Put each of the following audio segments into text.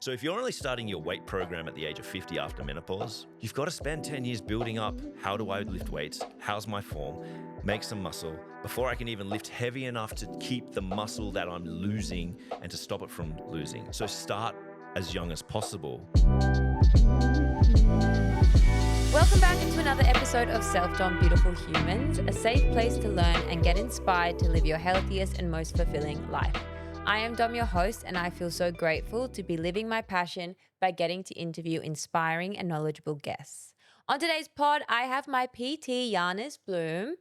So if you're only starting your weight program at the age of 50 after menopause, you've got to spend 10 years building up. How do I lift weights? How's my form? Make some muscle before I can even lift heavy enough to keep the muscle that I'm losing and to stop it from losing. So start as young as possible. Welcome back into another episode of Selfdom Beautiful Humans, a safe place to learn and get inspired to live your healthiest and most fulfilling life. I am Dom, your host, and I feel so grateful to be living my passion by getting to interview inspiring and knowledgeable guests. On today's pod, I have my PT, Janis Blums.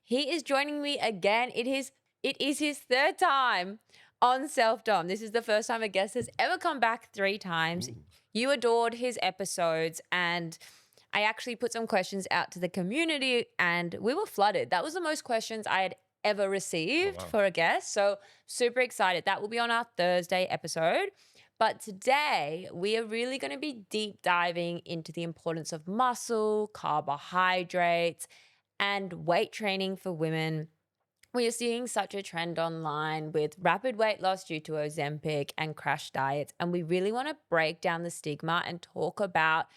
He is joining me again. It is his third time on Selfdom. This is the first time a guest has ever come back 3 times. Ooh. You adored his episodes, and I actually put some questions out to the community and we were flooded. That was the most questions I had ever received for a guest. So super excited. That will be on our Thursday episode. But today we are really going to be deep diving into the importance of muscle, carbohydrates, and weight training for women. We are seeing such a trend online with rapid weight loss due to Ozempic and crash diets. And we really want to break down the stigma and talk about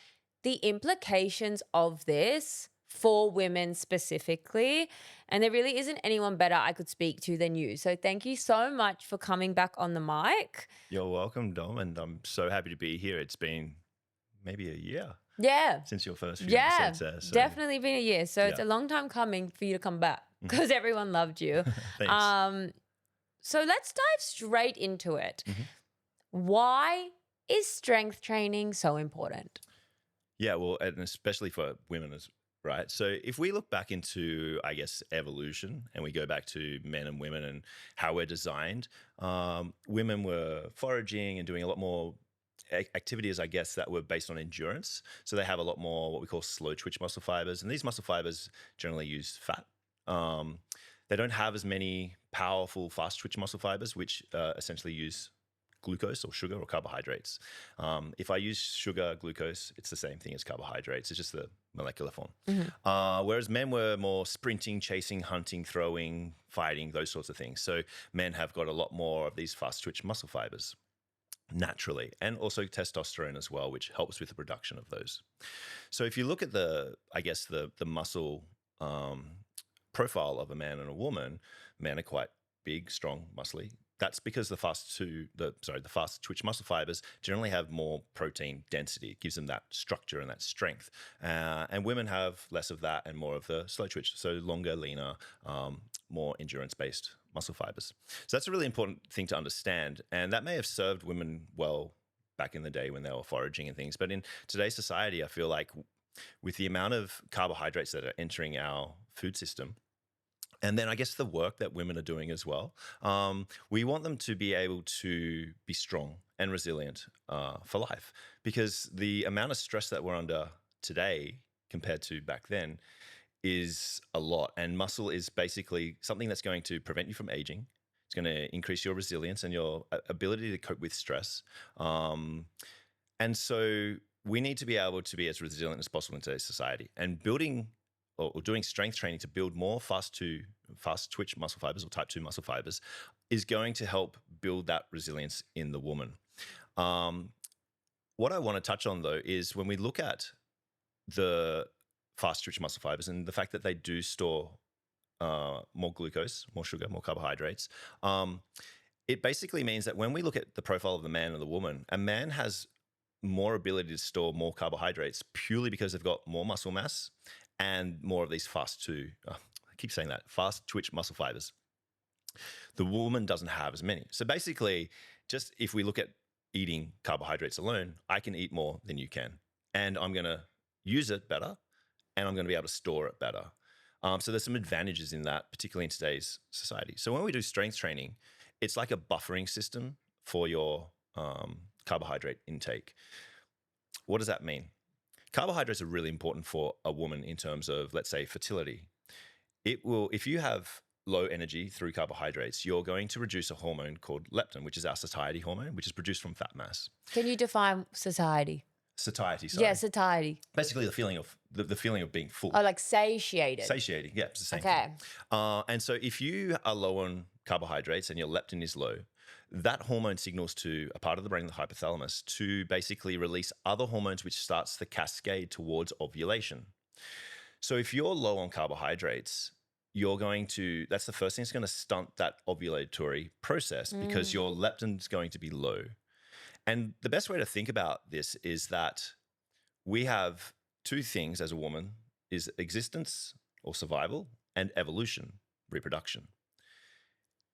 the implications of this for women specifically. And there really isn't anyone better I could speak to than you. So thank you so much for coming back on the mic. You're welcome, Dom, and I'm so happy to be here. It's been maybe a year. Yeah. Since your first few episodes there. So definitely been a year. So it's a long time coming for you to come back because everyone loved you. Thanks. So let's dive straight into it. Why is strength training so important? Yeah, well, and especially for women, right? So if we look back into, I guess, evolution and we go back to men and women and how we're designed, women were foraging and doing a lot more activities, I guess, that were based on endurance. So they have a lot more what we call slow twitch muscle fibers. And these muscle fibers generally use fat. They don't have as many powerful fast twitch muscle fibers, which essentially use glucose or sugar or carbohydrates. If I use sugar, glucose, it's the same thing as carbohydrates. It's just the molecular form. Whereas men were more sprinting, chasing, hunting, throwing, fighting, those sorts of things. So men have got a lot more of these fast twitch muscle fibers naturally, and also testosterone as well, which helps with the production of those. So if you look at the muscle profile of a man and a woman, men are quite big, strong, muscly. That's because the fast twitch muscle fibers generally have more protein density. It gives them that structure and that strength. And women have less of that and more of the slow twitch, so longer, leaner, more endurance-based muscle fibers. So that's a really important thing to understand. And that may have served women well back in the day when they were foraging and things. But in today's society, I feel like with the amount of carbohydrates that are entering our food system, and then I guess the work that women are doing as well, we want them to be able to be strong and resilient for life, because the amount of stress that we're under today compared to back then is a lot. And muscle is basically something that's going to prevent you from aging. It's going to increase your resilience and your ability to cope with stress. And so we need to be able to be as resilient as possible in today's society. And building or doing strength training to build more fast twitch muscle fibers or type 2 muscle fibers is going to help build that resilience in the woman. What I want to touch on, though, is when we look at the fast twitch muscle fibers and the fact that they do store more glucose, more sugar, more carbohydrates, it basically means that when we look at the profile of the man and the woman, a man has more ability to store more carbohydrates purely because they've got more muscle mass and more of these fast twitch muscle fibers. The woman doesn't have as many. So basically, just if we look at eating carbohydrates alone, I can eat more than you can. And I'm going to use it better, and I'm going to be able to store it better. So there's some advantages in that, particularly in today's society. So when we do strength training, it's like a buffering system for your carbohydrate intake. What does that mean? Carbohydrates are really important for a woman in terms of, let's say, fertility. It will, if you have low energy through carbohydrates, you're going to reduce a hormone called leptin, which is our satiety hormone, which is produced from fat mass. Can you define satiety? Satiety, sorry. Yeah, satiety. Basically, the feeling of being full. Oh, like satiated. Satiating, yeah, it's the same thing. And so if you are low on carbohydrates and your leptin is low, that hormone signals to a part of the brain, the hypothalamus, to basically release other hormones, which starts the cascade towards ovulation. So if you're low on carbohydrates, that's the first thing that's going to stunt that ovulatory process because your leptin's going to be low. And the best way to think about this is that we have two things as a woman is existence or survival and evolution, reproduction.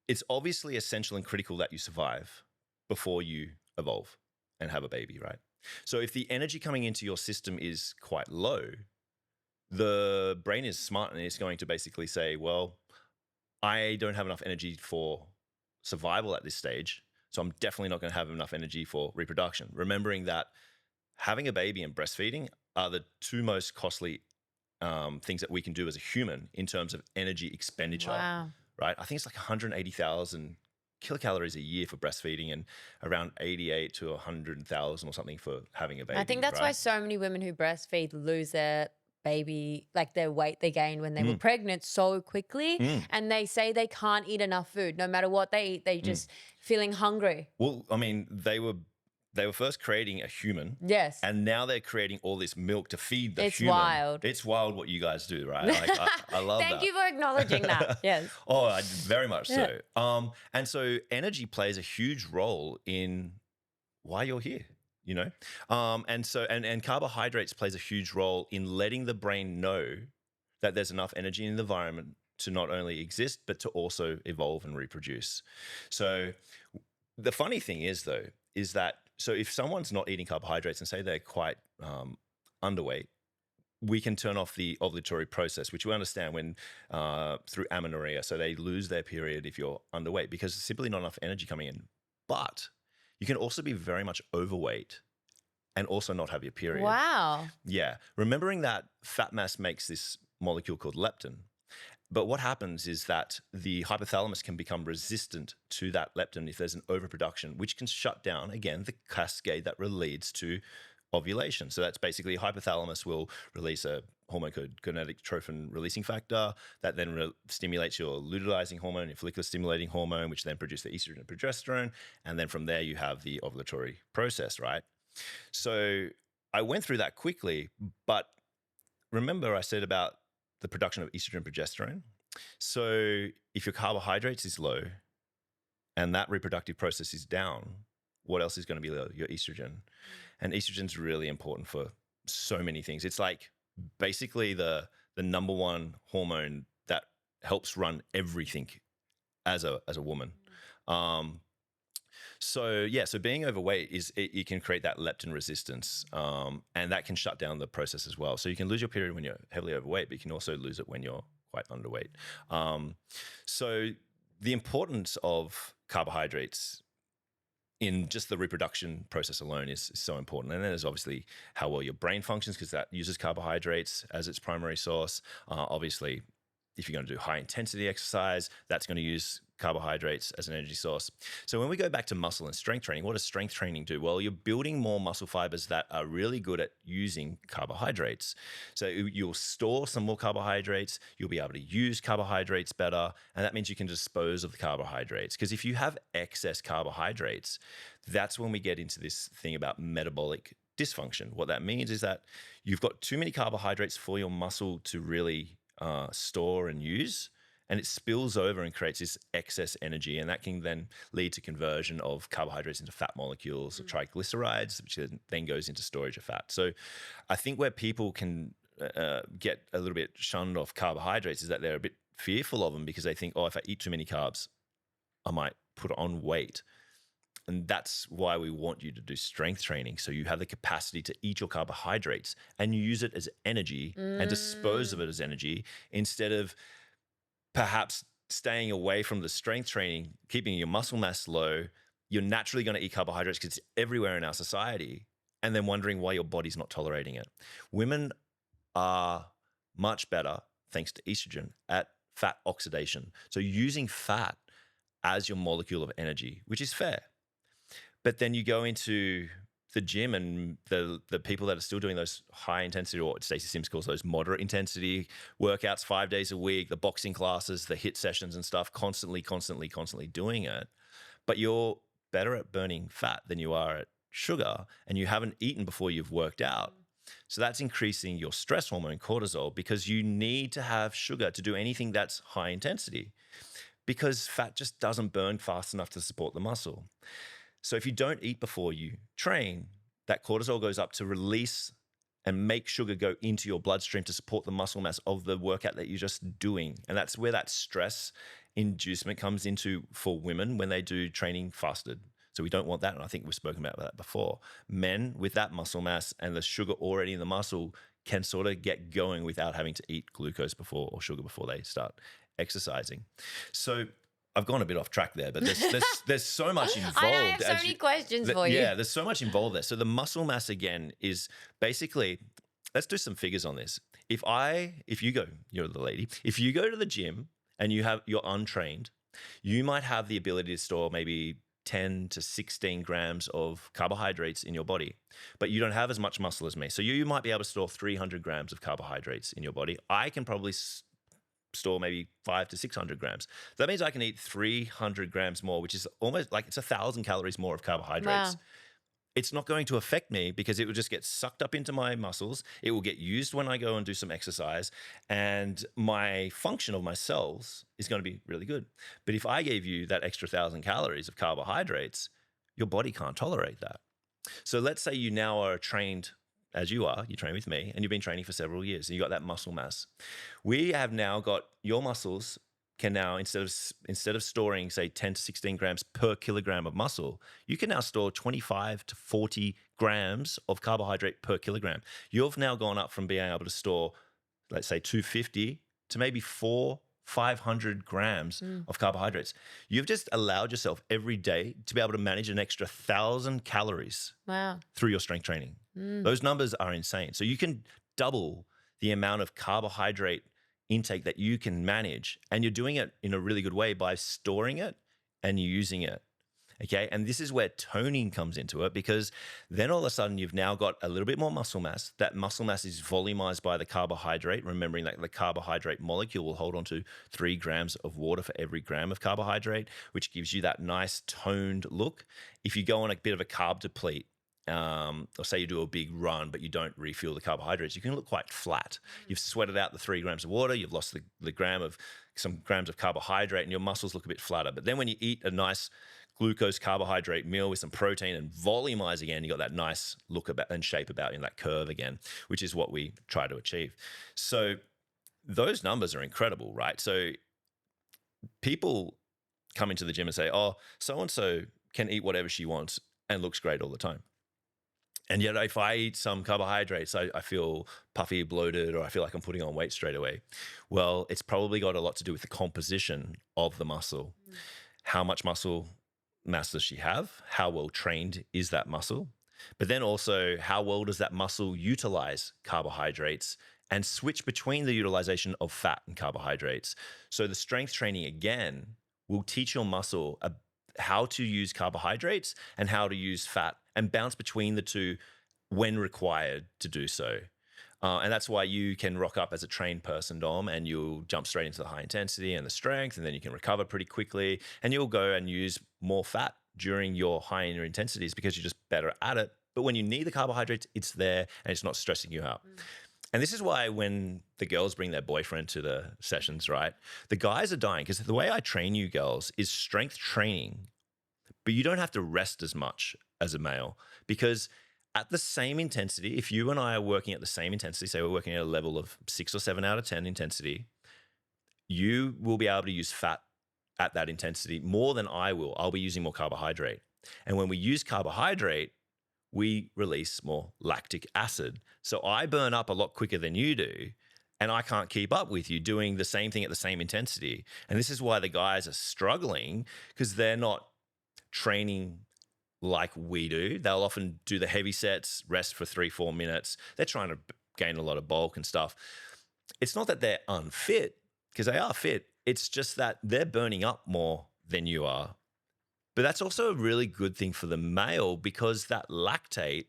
It's obviously essential and critical that you survive before you evolve and have a baby, right? So if the energy coming into your system is quite low, the brain is smart and it's going to basically say, well, I don't have enough energy for survival at this stage, so I'm definitely not going to have enough energy for reproduction. Remembering that having a baby and breastfeeding are the two most costly things that we can do as a human in terms of energy expenditure. Wow. Right? I think it's like 180,000 kilocalories a year for breastfeeding and around 88 to 100,000 or something for having a baby. I think that's why so many women who breastfeed lose their baby, like their weight they gained when they were pregnant so quickly. And they say they can't eat enough food. No matter what they eat, they just feeling hungry. Well, I mean, they were first creating a human. Yes. And now they're creating all this milk to feed the It's human. wild. It's wild what you guys do, right? Like, I love that. Thank you for acknowledging that. Yes. Very much so. And so energy plays a huge role in why you're here, you know? And carbohydrates plays a huge role in letting the brain know that there's enough energy in the environment to not only exist, but to also evolve and reproduce. So the funny thing is, though, is that so if someone's not eating carbohydrates and say they're quite underweight, we can turn off the ovulatory process, which we understand when through amenorrhea. So they lose their period if you're underweight because there's simply not enough energy coming in. But you can also be very much overweight and also not have your period. Wow. Yeah. Remembering that fat mass makes this molecule called leptin. But what happens is that the hypothalamus can become resistant to that leptin if there's an overproduction, which can shut down, again, the cascade that leads to ovulation. So that's basically hypothalamus will release a hormone called gonadotropin releasing factor that then stimulates your luteinizing hormone, your follicular stimulating hormone, which then produce the estrogen and progesterone. And then from there, you have the ovulatory process, right? So I went through that quickly, but remember I said about the production of estrogen and progesterone. So if your carbohydrates is low and that reproductive process is down, what else is going to be low? Your estrogen. And estrogen is really important for so many things. It's like basically the number one hormone that helps run everything as a woman. So being overweight you can create that leptin resistance, and that can shut down the process as well. So you can lose your period when you're heavily overweight, but you can also lose it when you're quite underweight. So the importance of carbohydrates in just the reproduction process alone is so important. And then there's obviously how well your brain functions because that uses carbohydrates as its primary source. Obviously, if you're going to do high intensity exercise, that's going to use carbohydrates as an energy source. So when we go back to muscle and strength training, what does strength training do? Well, you're building more muscle fibers that are really good at using carbohydrates. So you'll store some more carbohydrates, you'll be able to use carbohydrates better, and that means you can dispose of the carbohydrates. Because if you have excess carbohydrates, that's when we get into this thing about metabolic dysfunction. What that means is that you've got too many carbohydrates for your muscle to really store and use, and it spills over and creates this excess energy, and that can then lead to conversion of carbohydrates into fat molecules or triglycerides, which then goes into storage of fat. So I think where people can get a little bit shunned off carbohydrates is that they're a bit fearful of them because they think, if I eat too many carbs, I might put on weight. And that's why we want you to do strength training. So you have the capacity to eat your carbohydrates and you use it as energy and dispose of it as energy instead of perhaps staying away from the strength training, keeping your muscle mass low. You're naturally going to eat carbohydrates because it's everywhere in our society and then wondering why your body's not tolerating it. Women are much better, thanks to estrogen, at fat oxidation. So using fat as your molecule of energy, which is fair. But then you go into the gym and the people that are still doing those high intensity, or what Stacey Sims calls those moderate intensity workouts 5 days a week, the boxing classes, the HIIT sessions and stuff, constantly doing it. But you're better at burning fat than you are at sugar, and you haven't eaten before you've worked out. So that's increasing your stress hormone, cortisol, because you need to have sugar to do anything that's high intensity, because fat just doesn't burn fast enough to support the muscle. So if you don't eat before you train, that cortisol goes up to release and make sugar go into your bloodstream to support the muscle mass of the workout that you're just doing. And that's where that stress inducement comes into for women when they do training fasted. So we don't want that. And I think we've spoken about that before. Men with that muscle mass and the sugar already in the muscle can sort of get going without having to eat glucose before or sugar before they start exercising. So I've gone a bit off track there, but there's so much involved. I know, I have so many questions for you. Yeah, there's so much involved there. So the muscle mass again is basically, let's do some figures on this. If you go, you're the lady, if you go to the gym and you're untrained, you might have the ability to store maybe 10 to 16 grams of carbohydrates in your body, but you don't have as much muscle as me. So you might be able to store 300 grams of carbohydrates in your body. I can probably store maybe 500 to 600 grams. So that means I can eat 300 grams more, which is almost like it's 1,000 calories more of carbohydrates. Wow. It's not going to affect me because it will just get sucked up into my muscles. It will get used when I go and do some exercise, and my function of my cells is going to be really good. But if I gave you that extra 1,000 calories of carbohydrates, your body can't tolerate that. So let's say you now are trained as you train with me, and you've been training for several years, and you got that muscle mass. We have now got your muscles can now, instead of storing, say, 10 to 16 grams per kilogram of muscle, you can now store 25 to 40 grams of carbohydrate per kilogram. You've now gone up from being able to store, let's say, 250 to maybe 500 grams of carbohydrates. You've just allowed yourself every day to be able to manage an extra 1,000 calories through your strength training. Those numbers are insane. So you can double the amount of carbohydrate intake that you can manage, and you're doing it in a really good way by storing it and using it. Okay. And this is where toning comes into it, because then all of a sudden you've now got a little bit more muscle mass. That muscle mass is volumized by the carbohydrate, remembering that the carbohydrate molecule will hold on to 3 grams of water for every gram of carbohydrate, which gives you that nice toned look. If you go on a bit of a carb deplete, or say you do a big run, but you don't refuel the carbohydrates, you can look quite flat. You've sweated out the 3 grams of water, you've lost some grams of carbohydrate, and your muscles look a bit flatter. But then when you eat a nice glucose carbohydrate meal with some protein and volumize again, you got that nice look about and shape about in that curve again, which is what we try to achieve. So those numbers are incredible, right? So people come into the gym and say, oh, so-and-so can eat whatever she wants and looks great all the time. And yet if I eat some carbohydrates, I feel puffy, bloated, or I feel like I'm putting on weight straight away. Well, it's probably got a lot to do with the composition of the muscle. How much muscle mass does she have? How well trained is that muscle? But then also, how well does that muscle utilize carbohydrates and switch between the utilization of fat and carbohydrates? So the strength training, again, will teach your muscle how to use carbohydrates and how to use fat and bounce between the two when required to do so. And that's why you can rock up as a trained person, Dom, and you'll jump straight into the high intensity and the strength, and then you can recover pretty quickly, and you'll go and use more fat during your higher intensities because you're just better at it. But when you need the carbohydrates, it's there and it's not stressing you out. And this is why when the girls bring their boyfriend to the sessions, right, the guys are dying, because the way I train you girls is strength training, but you don't have to rest as much as a male, because at the same intensity, if you and I are working at the same intensity, say we're working at a level of 6 or 7 out of 10 intensity, you will be able to use fat at that intensity more than I will. I'll be using more carbohydrate. And when we use carbohydrate, we release more lactic acid. So I burn up a lot quicker than you do, and I can't keep up with you doing the same thing at the same intensity. And this is why the guys are struggling, because they're not training like we do. They'll often do the heavy sets, rest for 3-4 minutes. They're trying to gain a lot of bulk and stuff. It's not that they're unfit, because they are fit. It's just that they're burning up more than you are. But that's also a really good thing for the male, because that lactate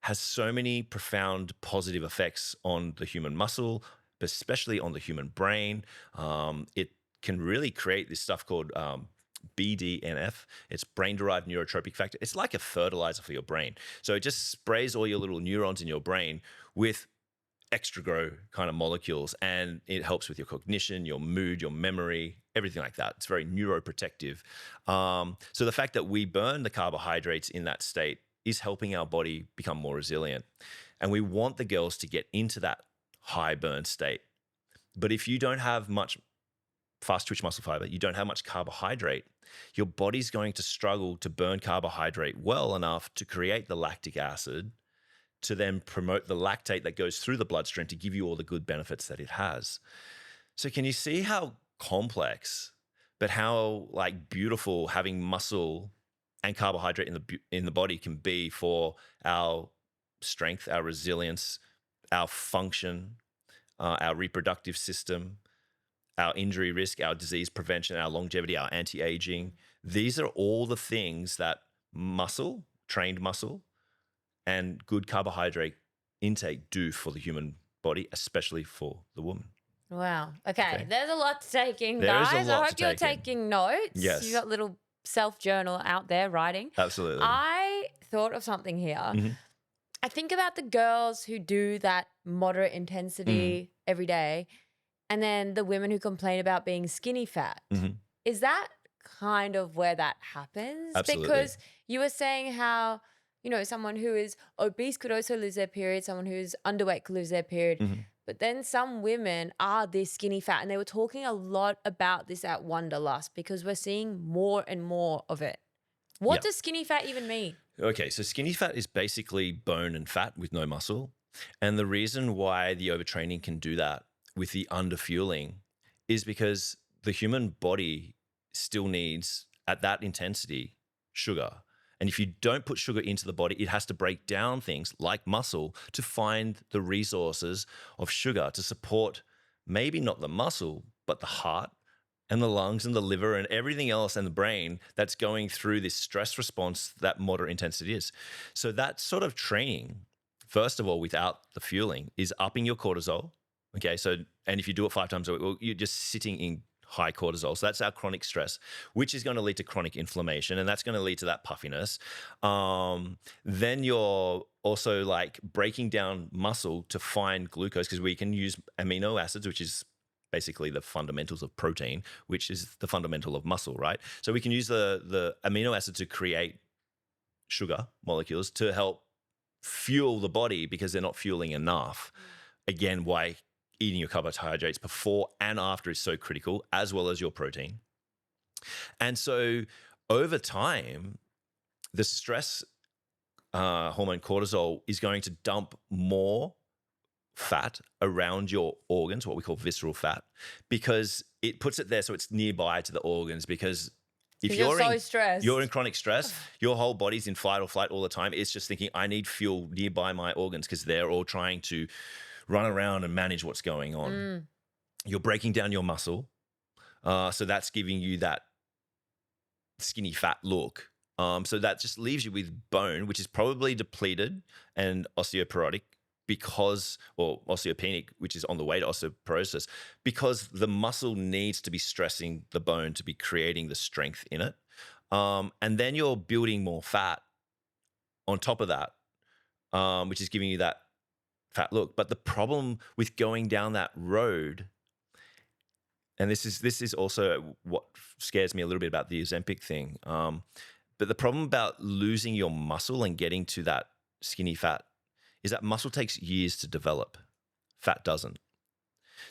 has so many profound positive effects on the human muscle, but especially on the human brain. It can really create this stuff called BDNF. It's brain-derived neurotropic factor. It's like a fertilizer for your brain. So it just sprays all your little neurons in your brain with extra grow kind of molecules, and it helps with your cognition, your mood, your memory, everything like that. It's very neuroprotective. So the fact that we burn the carbohydrates in that state is helping our body become more resilient. And we want the girls to get into that high burn state. But if you don't have much fast twitch muscle fiber, you don't have much carbohydrate, your body's going to struggle to burn carbohydrate well enough to create the lactic acid to then promote the lactate that goes through the bloodstream to give you all the good benefits that it has. So can you see how complex, but how like beautiful having muscle and carbohydrate in the body can be for our strength, our resilience, our function, our reproductive system, our injury risk, our disease prevention, our longevity, our anti-aging. These are all the things that muscle, trained muscle, and good carbohydrate intake do for the human body, especially for the woman. Wow. Okay. There's a lot to take in, There is guys. a lot I to hope you're take in. taking notes. Yes. You got a little self-journal out there writing. Absolutely. I thought of something here. Mm-hmm. I think about the girls who do that moderate intensity every day, and then the women who complain about being skinny fat. Mm-hmm. Is that kind of where that happens? Absolutely. Because you were saying how, you know, someone who is obese could also lose their period, someone who's underweight could lose their period. Mm-hmm. But then some women are this skinny fat, and they were talking a lot about this at Wanderlust because we're seeing more and more of it. What does skinny fat even mean? Okay, so skinny fat is basically bone and fat with no muscle. And the reason why the overtraining can do that with the underfueling is because the human body still needs, at that intensity, sugar. And if you don't put sugar into the body, it has to break down things like muscle to find the resources of sugar to support maybe not the muscle, but the heart and the lungs and the liver and everything else and the brain that's going through this stress response that moderate intensity is. So that sort of training, first of all, without the fueling, is upping your cortisol. Okay, so, and if you do it 5 times a week, well, you're just sitting in high cortisol. So that's our chronic stress, which is going to lead to chronic inflammation, and that's going to lead to that puffiness. Then you're also like breaking down muscle to find glucose, because we can use amino acids, which is basically the fundamentals of protein, which is the fundamental of muscle, right? So we can use the amino acid to create sugar molecules to help fuel the body because they're not fueling enough. Again, why eating your carbohydrates before and after is so critical, as well as your protein. And so over time, the stress hormone cortisol is going to dump more fat around your organs, what we call visceral fat, because it puts it there so it's nearby to the organs. Because if you're so stressed, you're in chronic stress, your whole body's in fight or flight all the time. It's just thinking, I need fuel nearby my organs because they're all trying to run around and manage what's going on. You're breaking down your muscle. So that's giving you that skinny fat look. So that just leaves you with bone, which is probably depleted and osteoporotic or osteopenic, which is on the way to osteoporosis, because the muscle needs to be stressing the bone to be creating the strength in it. And then you're building more fat on top of that, which is giving you that fat look. But the problem with going down that road, and this is also what scares me a little bit about the Ozempic thing, but the problem about losing your muscle and getting to that skinny fat is that muscle takes years to develop. Fat doesn't.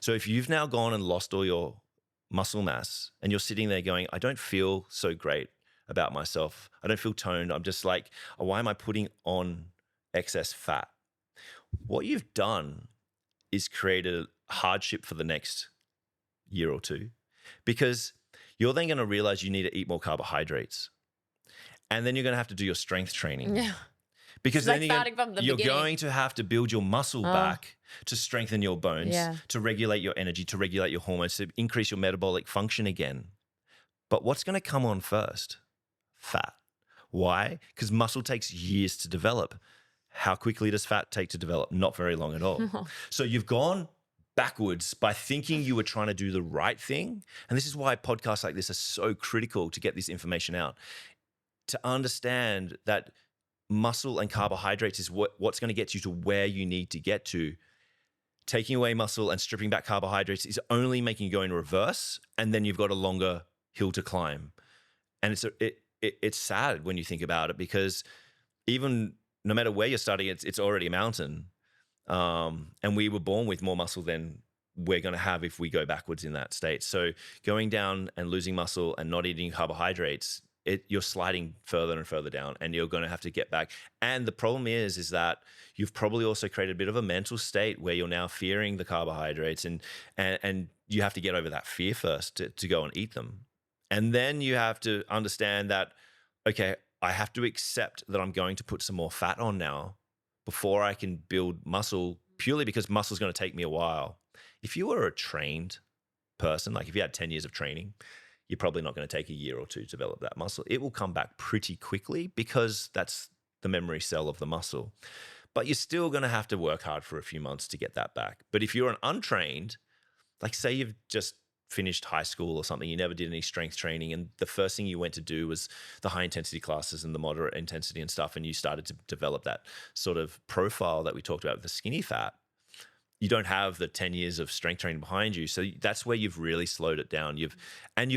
So if you've now gone and lost all your muscle mass and you're sitting there going, I don't feel so great about myself. I don't feel toned. I'm just like, why am I putting on excess fat? What you've done is create a hardship for the next year or two, because you're then going to realize you need to eat more carbohydrates. And then you're going to have to do your strength training. Yeah. Because like then you're going to have to build your muscle back to strengthen your bones, to regulate your energy, to regulate your hormones, to increase your metabolic function again. But what's going to come on first? Fat. Why? Because muscle takes years to develop. How quickly does fat take to develop? Not very long at all. So you've gone backwards by thinking you were trying to do the right thing. And this is why podcasts like this are so critical to get this information out, to understand that muscle and carbohydrates is what's going to get you to where you need to get to. Taking away muscle and stripping back carbohydrates is only making you go in reverse, and then you've got a longer hill to climb. And it's sad when you think about it, because even no matter where you're starting, it's already a mountain. And we were born with more muscle than we're going to have if we go backwards in that state. So going down and losing muscle and not eating carbohydrates, you're sliding further and further down, and you're going to have to get back. And the problem is that you've probably also created a bit of a mental state where you're now fearing the carbohydrates, and you have to get over that fear first to go and eat them. And then you have to understand that, okay, I have to accept that I'm going to put some more fat on now before I can build muscle, purely because muscle is going to take me a while. If you were a trained person, like if you had 10 years of training, you're probably not going to take a year or two to develop that muscle. It will come back pretty quickly because that's the memory cell of the muscle. But you're still going to have to work hard for a few months to get that back. But if you're an untrained, like say you've just finished high school or something, you never did any strength training, and the first thing you went to do was the high intensity classes and the moderate intensity and stuff, and you started to develop that sort of profile that we talked about with the skinny fat, you don't have the 10 years of strength training behind you. So that's where you've really slowed it down. You've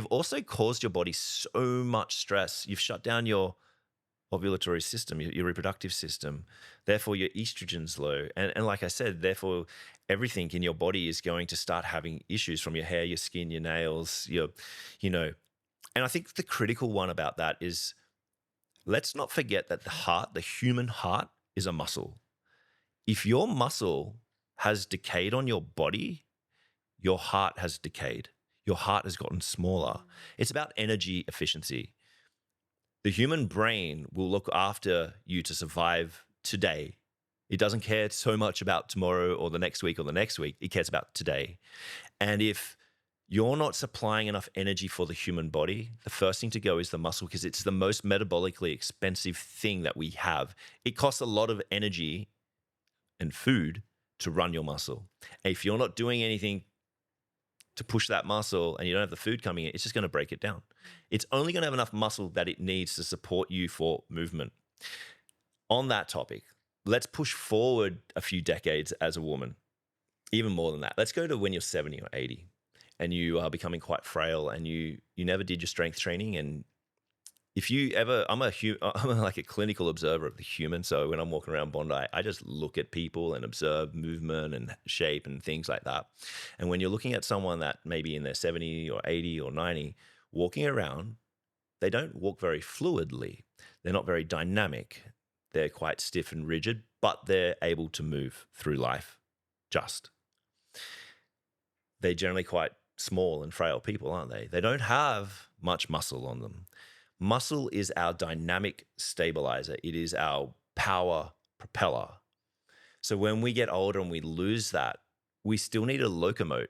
also caused your body so much stress. You've shut down your ovulatory system, your reproductive system. Therefore, your estrogen's low. And like I said, therefore, everything in your body is going to start having issues, from your hair, your skin, your nails, and I think the critical one about that is, let's not forget that the human heart is a muscle. If your muscle has decayed on your body, your heart has decayed. Your heart has gotten smaller. It's about energy efficiency. The human brain will look after you to survive today. It doesn't care so much about tomorrow or the next week or the next week. It cares about today. And if you're not supplying enough energy for the human body, the first thing to go is the muscle, because it's the most metabolically expensive thing that we have. It costs a lot of energy and food to run your muscle. And if you're not doing anything to push that muscle and you don't have the food coming in, it's just going to break it down. It's only going to have enough muscle that it needs to support you for movement. On that topic, let's push forward a few decades as a woman, even more than that. Let's go to when you're 70 or 80 and you are becoming quite frail, and you never did your strength training. And if you ever, I'm like a clinical observer of the human. So when I'm walking around Bondi, I just look at people and observe movement and shape and things like that. And when you're looking at someone that maybe in their 70 or 80 or 90 walking around, they don't walk very fluidly. They're not very dynamic. They're quite stiff and rigid, but they're able to move through life just. They're generally quite small and frail people, aren't they? They don't have much muscle on them. Muscle is our dynamic stabilizer. It is our power propeller. So when we get older and we lose that, we still need a locomote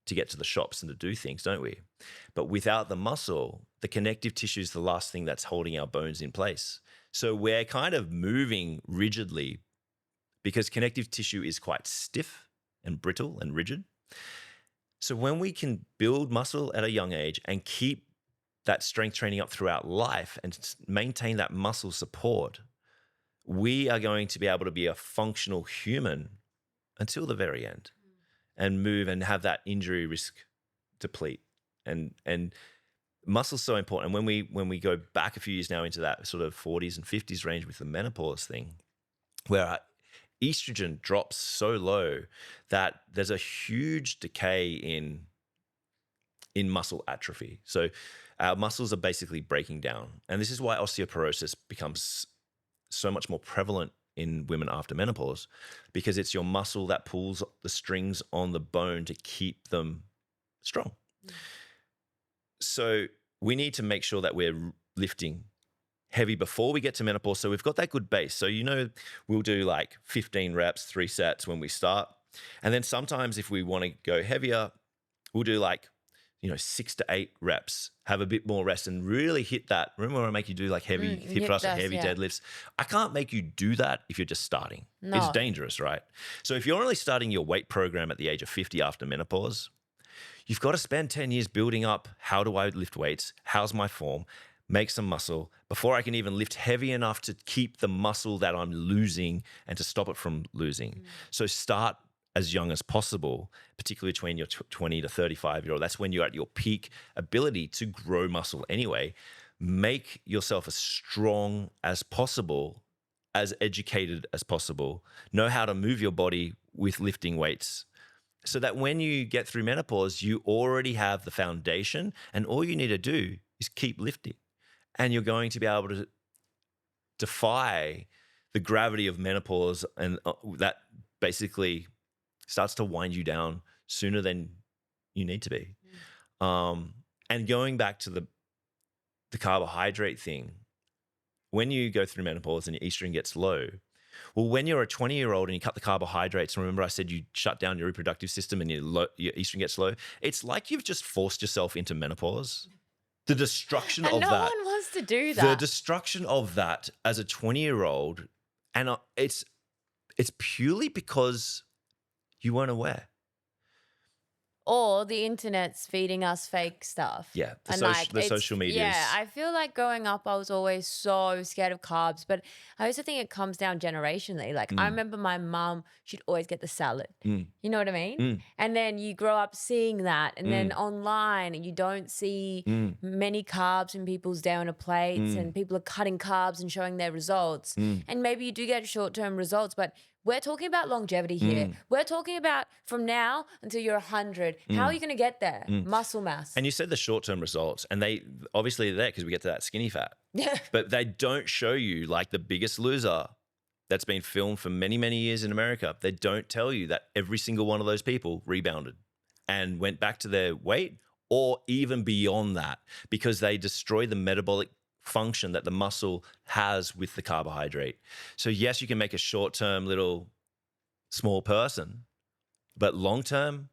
to get to the shops and to do things, don't we? But without the muscle, the connective tissue is the last thing that's holding our bones in place. So we're kind of moving rigidly because connective tissue is quite stiff and brittle and rigid. So when we can build muscle at a young age and keep that strength training up throughout life and maintain that muscle support, we are going to be able to be a functional human until the very end and move and have that injury risk deplete. And muscle's so important. And when we go back a few years now into that sort of 40s and 50s range with the menopause thing, where our estrogen drops so low that there's a huge decay in muscle atrophy. So our muscles are basically breaking down. And this is why osteoporosis becomes so much more prevalent in women after menopause, because it's your muscle that pulls the strings on the bone to keep them strong. So we need to make sure that we're lifting heavy before we get to menopause. So we've got that good base. So, we'll do like 15 reps, 3 sets when we start. And then sometimes if we want to go heavier, we'll do like 6 to 8 reps, have a bit more rest and really hit that. Remember when I make you do like heavy hip thrusts or heavy deadlifts? I can't make you do that if you're just starting. No. It's dangerous, right? So if you're only starting your weight program at the age of 50 after menopause, you've got to spend 10 years building up, how do I lift weights? How's my form? Make some muscle before I can even lift heavy enough to keep the muscle that I'm losing and to stop it from losing. So start as young as possible, particularly between your 20 to 35-year-old. That's when you're at your peak ability to grow muscle anyway. Make yourself as strong as possible, as educated as possible. Know how to move your body with lifting weights so that when you get through menopause, you already have the foundation and all you need to do is keep lifting. And you're going to be able to defy the gravity of menopause, and that basically starts to wind you down sooner than you need to be. And going back to the carbohydrate thing, when you go through menopause and your estrogen gets low, well, when you're a 20-year-old and you cut the carbohydrates, remember I said you shut down your reproductive system and your estrogen gets low, it's like you've just forced yourself into menopause. The destruction of that. No one wants to do that. The destruction of that as a 20-year-old, and it's purely because you weren't aware. Or the internet's feeding us fake stuff. Yeah, the social media. Yeah, I feel like growing up, I was always so scared of carbs. But I also think it comes down generationally. Like I remember my mum, she'd always get the salad. You know what I mean? And then you grow up seeing that. And then online, you don't see many carbs in people's donor plates. And people are cutting carbs and showing their results. And maybe you do get short-term results, but we're talking about longevity here. We're talking about from now until you're 100. How are you going to get there? Muscle mass. And you said the short-term results, and they obviously they're there because we get to that skinny fat. Yeah. But they don't show you like the Biggest Loser that's been filmed for many, many years in America. They don't tell you that every single one of those people rebounded and went back to their weight or even beyond that because they destroy the metabolic function that the muscle has with the carbohydrate. So yes, you can make a short-term little small person, but long-term,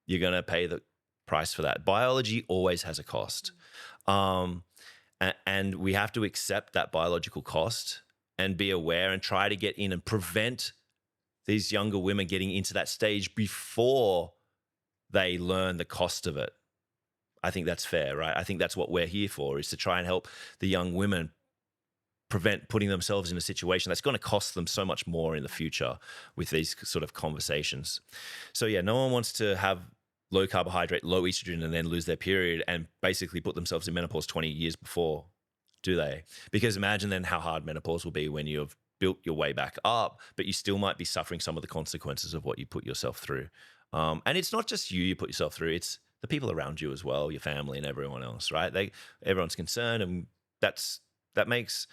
you're going to pay the price for that. Biology always has a cost. And we have to accept that biological cost and be aware and try to get in and prevent these younger women getting into that stage before they learn the cost of it. I think that's fair, right? I think that's what we're here for, is to try and help the young women prevent putting themselves in a situation that's going to cost them so much more in the future with these sort of conversations. So yeah, no one wants to have low carbohydrate, low estrogen, and then lose their period and basically put themselves in menopause 20 years before, do they? Because imagine then how hard menopause will be when you've built your way back up, but you still might be suffering some of the consequences of what you put yourself through. And it's not just you put yourself through, it's the people around you as well, your family and everyone else, right? Everyone's concerned, and that makes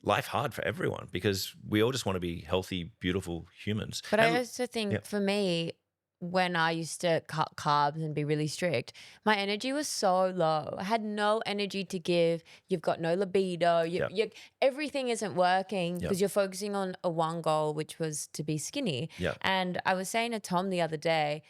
life hard for everyone because we all just want to be healthy, beautiful humans. But I also think for me, when I used to cut carbs and be really strict, my energy was so low. I had no energy to give. You've got no libido. Everything isn't working because you're focusing on one goal, which was to be skinny. And I was saying to Tom the other day,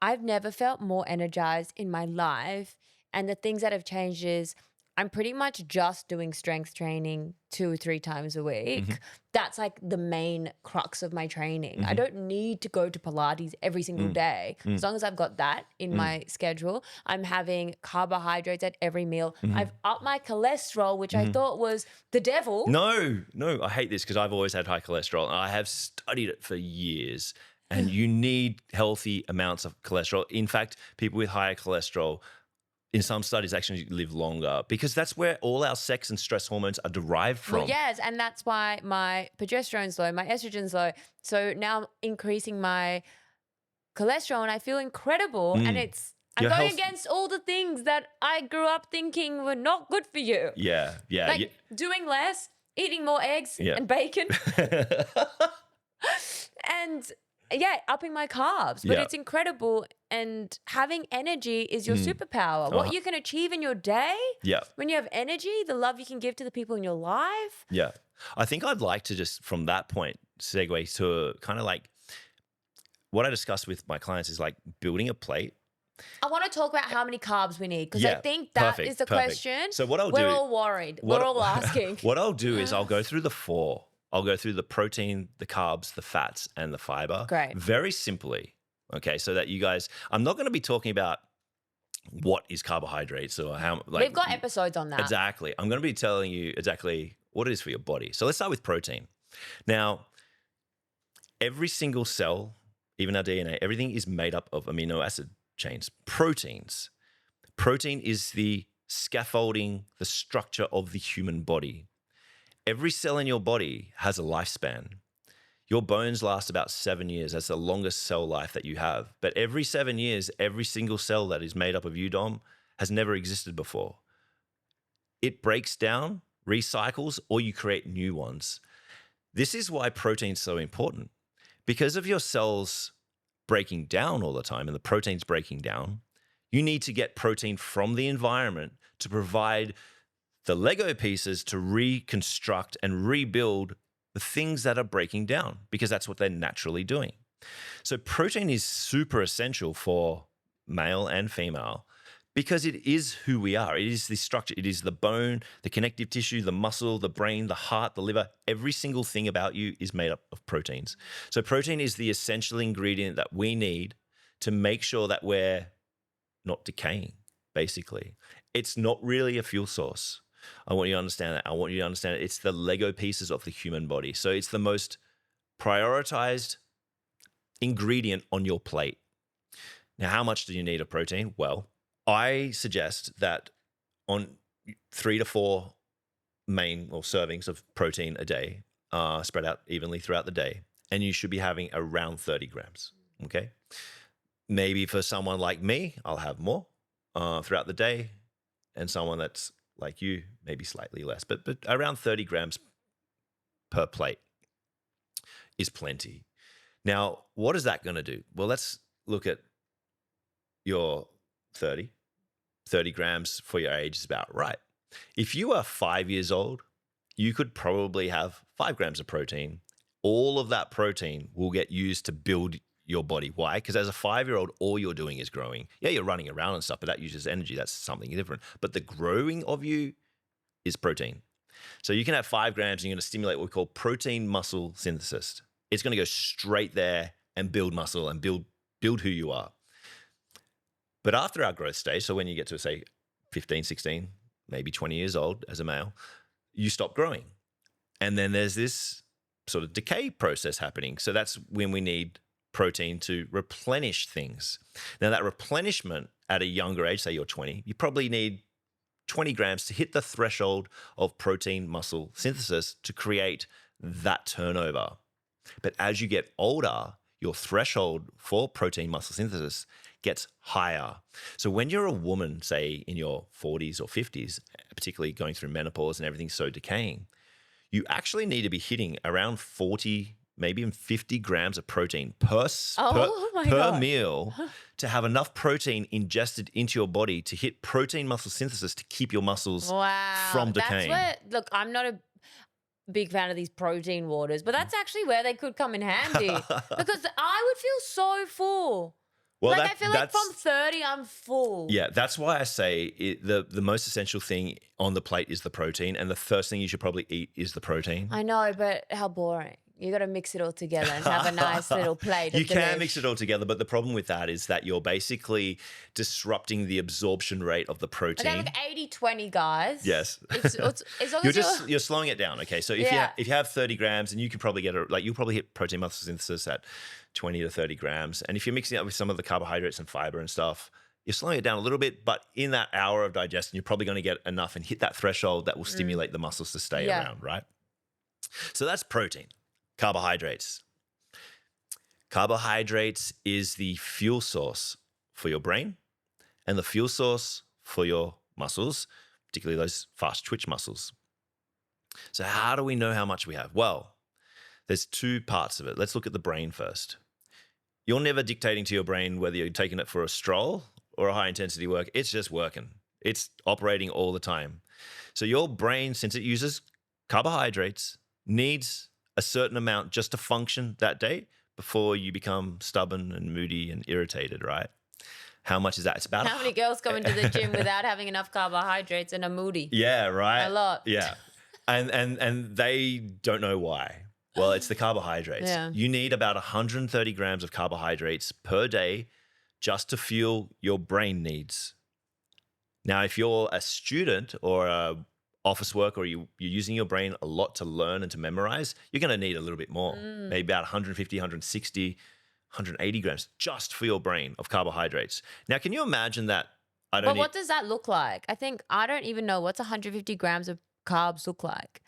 I've never felt more energized in my life. And the things that have changed is I'm pretty much just doing strength training 2 or 3 times a week. That's like the main crux of my training. I don't need to go to Pilates every single day. As long as I've got that in my schedule, I'm having carbohydrates at every meal. I've upped my cholesterol, which I thought was the devil. No, I hate this because I've always had high cholesterol and I have studied it for years. And you need healthy amounts of cholesterol. In fact, people with higher cholesterol, in some studies, actually live longer because that's where all our sex and stress hormones are derived from. Well, yes, and that's why my progesterone's low, my estrogen's low. So now I'm increasing my cholesterol and I feel incredible. And I'm going against all the things that I grew up thinking were not good for you. Yeah. Like doing less, eating more eggs and bacon. And upping my carbs, but it's incredible. And having energy is your superpower. What you can achieve in your day, when you have energy, the love you can give to the people in your life. Yeah. I think I'd like to just from that point segue to kind of like what I discuss with my clients is like building a plate I want to talk about how many carbs we need because I Yeah, think that is the perfect. question. So what I'll We're do- all worried. what- We're all asking. What I'll do is I'll go through the 4. I'll go through the protein, the carbs, the fats, and the fiber. Great. Very simply, okay, so that you guys, I'm not going to be talking about what is carbohydrates or how, like, We've got episodes on that. exactly. I'm going to be telling you exactly what it is for your body. So let's start with protein. Now, every single cell, even our DNA, everything is made up of amino acid chains, proteins. Protein is the scaffolding, the structure of the human body. Every cell in your body has a lifespan. Your bones last about 7 years. That's the longest cell life that you have. But every 7 years, every single cell that is made up of you, Dom, has never existed before. It breaks down, recycles, or you create new ones. This is why protein is so important. Because of your cells breaking down all the time and the protein's breaking down, you need to get protein from the environment to provide the Lego pieces to reconstruct and rebuild the things that are breaking down, because that's what they're naturally doing. So protein is super essential for male and female because it is who we are. It is the structure. It is the bone, the connective tissue, the muscle, the brain, the heart, the liver. Every single thing about you is made up of proteins. So protein is the essential ingredient that we need to make sure that we're not decaying, basically. It's not really a fuel source. I want you to understand that. I want you to understand it. It's the Lego pieces of the human body. So it's the most prioritized ingredient on your plate. Now, how much do you need of protein? Well, I suggest that on 3 to 4 main or servings of protein a day, spread out evenly throughout the day, and you should be having around 30 grams, okay? Maybe for someone like me, I'll have more throughout the day, and someone that's like you, maybe slightly less, but around 30 grams per plate is plenty. Now, what is that going to do? Well, let's look at your 30 grams for your age is about right. If you are 5 years old, you could probably have 5 grams of protein. All of that protein will get used to build your body. Why? Because as a 5-year-old, all you're doing is growing. Yeah, you're running around and stuff, but that uses energy. That's something different. But the growing of you is protein. So you can have 5 grams and you're going to stimulate what we call protein muscle synthesis. It's going to go straight there and build muscle and build who you are. But after our growth stage, so when you get to, say, 15, 16, maybe 20 years old as a male, you stop growing. And then there's this sort of decay process happening. So that's when we need protein to replenish things. Now, that replenishment at a younger age, say you're 20, you probably need 20 grams to hit the threshold of protein muscle synthesis to create that turnover. But as you get older, your threshold for protein muscle synthesis gets higher. So when you're a woman, say in your 40s or 50s, particularly going through menopause and everything's so decaying, you actually need to be hitting around 40, maybe even 50 grams of protein per meal to have enough protein ingested into your body to hit protein muscle synthesis to keep your muscles from decaying. That's where, look, I'm not a big fan of these protein waters, but that's actually where they could come in handy because I would feel so full. Well, like I feel like from 30, I'm full. Yeah, that's why I say the most essential thing on the plate is the protein, and the first thing you should probably eat is the protein. I know, but how boring. You got to mix it all together and have a nice little plate. You can mix it all together, but the problem with that is that you're basically disrupting the absorption rate of the protein. Okay, look, 80-20, guys. Yes. It's as long as you're slowing it down. Okay, so if you have 30 grams, and you can probably get you'll probably hit protein muscle synthesis at 20 to 30 grams. And if you're mixing it up with some of the carbohydrates and fiber and stuff, you're slowing it down a little bit, but in that hour of digestion, you're probably going to get enough and hit that threshold that will stimulate the muscles to stay around, right? So that's protein. Carbohydrates. Carbohydrates is the fuel source for your brain and the fuel source for your muscles, particularly those fast twitch muscles. So how do we know how much we have? Well, there's 2 parts of it. Let's look at the brain first. You're never dictating to your brain whether you're taking it for a stroll or a high intensity work. It's just working. It's operating all the time. So your brain, since it uses carbohydrates, needs a certain amount just to function that day before you become stubborn and moody and irritated, right? How much is that? It's about How many girls come into the gym without having enough carbohydrates and are moody? Yeah, right. A lot. Yeah. And they don't know why. Well, it's the carbohydrates. Yeah. You need about 130 grams of carbohydrates per day just to fuel your brain needs. Now, if you're a student or a office work, or you're using your brain a lot to learn and to memorize, you're going to need a little bit more, maybe about 150, 160, 180 grams just for your brain of carbohydrates. Now, can you imagine that? But what does that look like? I don't even know what's 150 grams of carbs look like.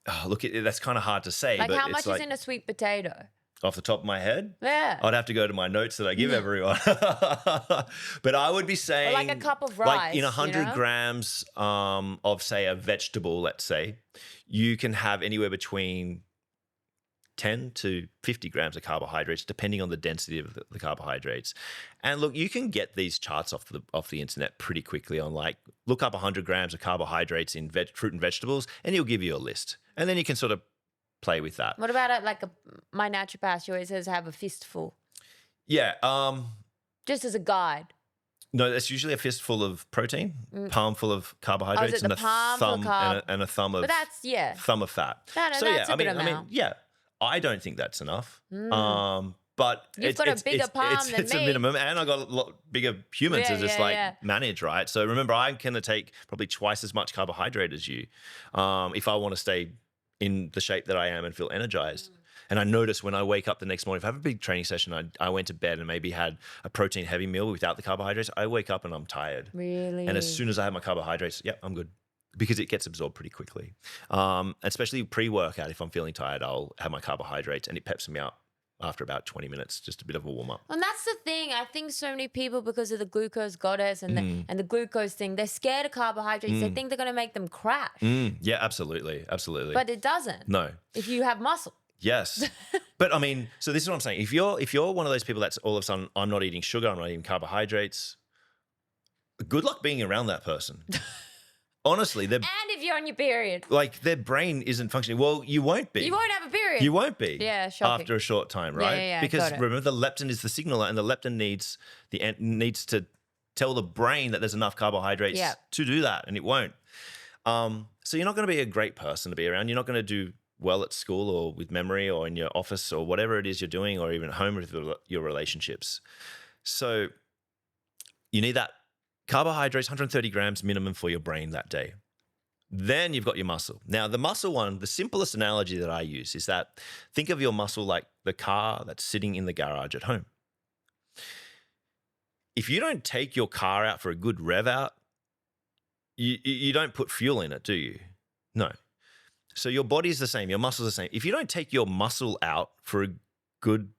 Oh, look, that's kind of hard to say. Like but how much is in a sweet potato? Off the top of my head? Yeah. I'd have to go to my notes that I give everyone. But I would be saying, or like a cup of rice. Like in 100 grams of, say, a vegetable, let's say, you can have anywhere between 10 to 50 grams of carbohydrates, depending on the density of the carbohydrates. And look, you can get these charts off the internet pretty quickly on, like, look up 100 grams of carbohydrates in fruit and vegetables, and he'll give you a list. And then you can sort of play with that. What about my naturopath? She always says have a fistful. Yeah. Just as a guide. No, that's usually a fistful of protein, palm full of carbohydrates, and a thumb and a thumb of thumb of fat. That's a good amount. I don't think that's enough. But you've got a bigger palm than me. It's a minimum, and I got a lot bigger humans to just manage, right? So remember, I'm going to take probably twice as much carbohydrate as you if I want to stay in the shape that I am and feel energized. And I notice when I wake up the next morning, if I have a big training session, I went to bed and maybe had a protein heavy meal without the carbohydrates, I wake up and I'm tired. Really? And as soon as I have my carbohydrates, I'm good, because it gets absorbed pretty quickly. Especially pre-workout, if I'm feeling tired, I'll have my carbohydrates and it peps me up after about 20 minutes, just a bit of a warm up. And that's the thing. I think so many people, because of the glucose goddess and the glucose thing, they're scared of carbohydrates. They think they're going to make them crash. Yeah, absolutely. Absolutely. But it doesn't. No. If you have muscle. Yes. But I mean, so this is what I'm saying. If you're one of those people that's all of a sudden, I'm not eating sugar, I'm not eating carbohydrates, good luck being around that person. Honestly, and if you're on your period, like, their brain isn't functioning. Well, you won't be. You won't have a period. You won't be. Yeah, shocking. After a short time, right? Yeah, because remember, the leptin is the signaler, and the leptin needs to tell the brain that there's enough carbohydrates to do that, and it won't. So you're not going to be a great person to be around. You're not going to do well at school or with memory or in your office or whatever it is you're doing, or even at home with your relationships. So you need that carbohydrates, 130 grams minimum for your brain that day. Then you've got your muscle. Now, the muscle one, the simplest analogy that I use is that think of your muscle like the car that's sitting in the garage at home. If you don't take your car out for a good rev out, you don't put fuel in it, do you? No. So your body's the same, your muscle's the same. If you don't take your muscle out for a good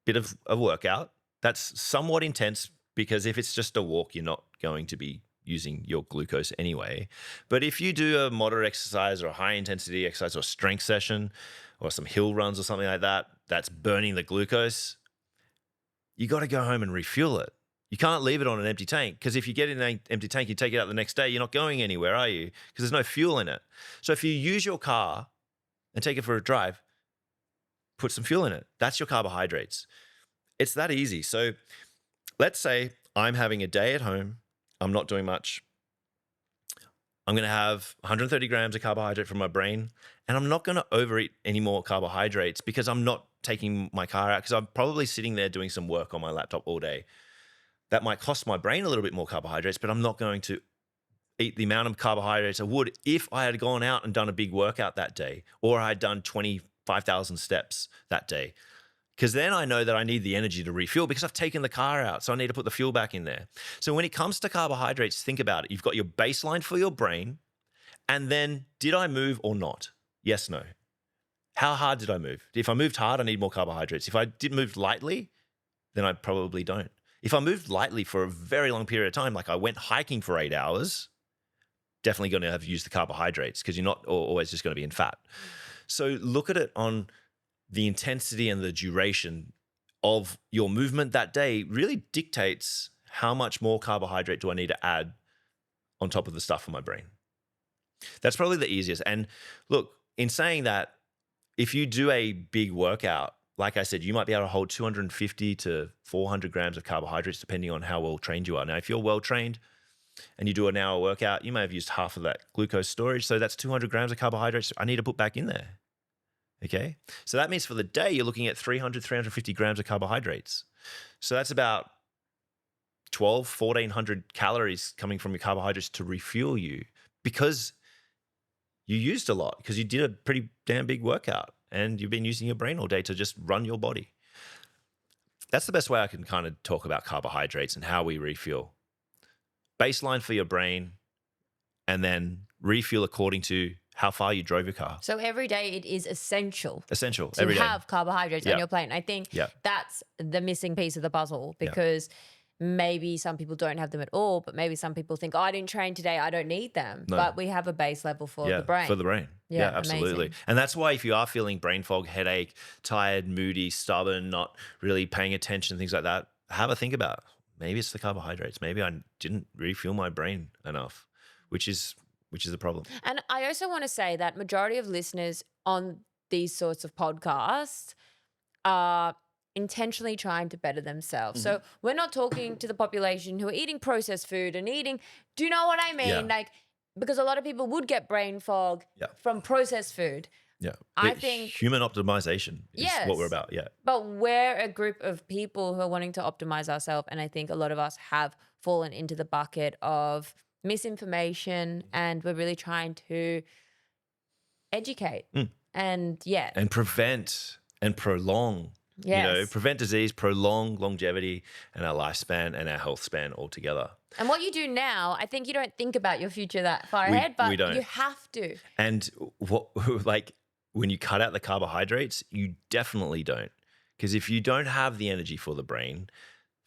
bit of a workout, that's somewhat intense, because if it's just a walk, you're not going to be using your glucose anyway. But if you do a moderate exercise or a high intensity exercise or a strength session or some hill runs or something like that, that's burning the glucose, you got to go home and refuel it. You can't leave it on an empty tank, because if you get in an empty tank, you take it out the next day, you're not going anywhere, are you? Because there's no fuel in it. So if you use your car and take it for a drive, put some fuel in it. That's your carbohydrates. It's that easy. So let's say I'm having a day at home. I'm not doing much. I'm going to have 130 grams of carbohydrate from my brain, and I'm not going to overeat any more carbohydrates because I'm not taking my car out, because I'm probably sitting there doing some work on my laptop all day. That might cost my brain a little bit more carbohydrates, but I'm not going to eat the amount of carbohydrates I would if I had gone out and done a big workout that day, or I had done 25,000 steps that day. Because then I know that I need the energy to refuel, because I've taken the car out, so I need to put the fuel back in there. So when it comes to carbohydrates, think about it. You've got your baseline for your brain, and then did I move or not? Yes, no. How hard did I move? If I moved hard, I need more carbohydrates. If I did move lightly, then I probably don't. If I moved lightly for a very long period of time, like I went hiking for 8 hours, definitely going to have used the carbohydrates, because you're not always just going to be in fat. So look at it on the intensity and the duration of your movement that day really dictates how much more carbohydrate do I need to add on top of the stuff in my brain. That's probably the easiest. And look, in saying that, if you do a big workout like I said, you might be able to hold 250 to 400 grams of carbohydrates depending on how well trained you are. Now, if you're well trained and you do an hour workout, you may have used half of that glucose storage. So that's 200 grams of carbohydrates I need to put back in there. Okay. So that means for the day, you're looking at 350 grams of carbohydrates. So that's about 1,400 calories coming from your carbohydrates to refuel you because you used a lot, because you did a pretty damn big workout and you've been using your brain all day to just run your body. That's the best way I can kind of talk about carbohydrates and how we refuel. Baseline for your brain, and then refuel according to how far you drove your car. So every day it is essential to every day have carbohydrates on your plate. And I think Yeah. that's the missing piece of the puzzle, because maybe some people don't have them at all, but maybe some people think, oh, I didn't train today, I don't need them. No. But we have a base level for the brain. For the brain. Yeah, absolutely. amazing. And that's why if you are feeling brain fog, headache, tired, moody, stubborn, not really paying attention, things like that, have a think about it. Maybe it's the carbohydrates. Maybe I didn't refuel my brain enough, which is a problem. And I also want to say that majority of listeners on these sorts of podcasts are intentionally trying to better themselves. So we're not talking to the population who are eating processed food and eating, do you know what I mean? Yeah. Like, because a lot of people would get brain fog from processed food. Yeah. I think human optimization is what we're about. Yeah. But we're a group of people who are wanting to optimize ourselves. And I think a lot of us have fallen into the bucket of misinformation, and we're really trying to educate and And prevent and prolong. Yes. Prevent disease, prolong longevity and our lifespan and our health span altogether. And what you do now, I think you don't think about your future that far We- ahead, but we don't. you have to. And when you cut out the carbohydrates, you definitely don't. Because if you don't have the energy for the brain,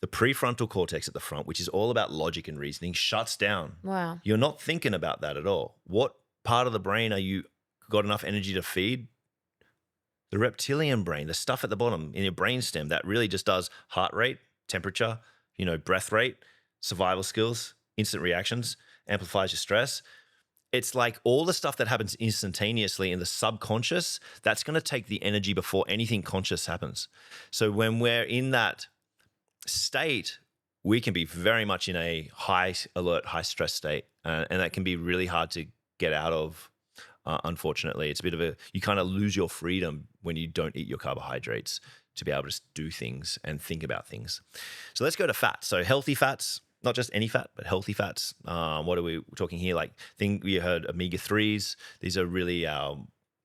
the prefrontal cortex at the front, which is all about logic and reasoning, shuts down. Wow. You're not thinking about that at all. What part of the brain are you got enough energy to feed? The reptilian brain, the stuff at the bottom in your brainstem that really just does heart rate, temperature, breath rate, survival skills, instant reactions, amplifies your stress. It's like all the stuff that happens instantaneously in the subconscious, that's going to take the energy before anything conscious happens. So when we're in that state, we can be very much in a high alert, high stress state. And that can be really hard to get out of. Unfortunately, it's a bit of you kind of lose your freedom when you don't eat your carbohydrates to be able to do things and think about things. So let's go to fats. So healthy fats, not just any fat, but healthy fats. What are we talking here? We heard omega-3s. These are really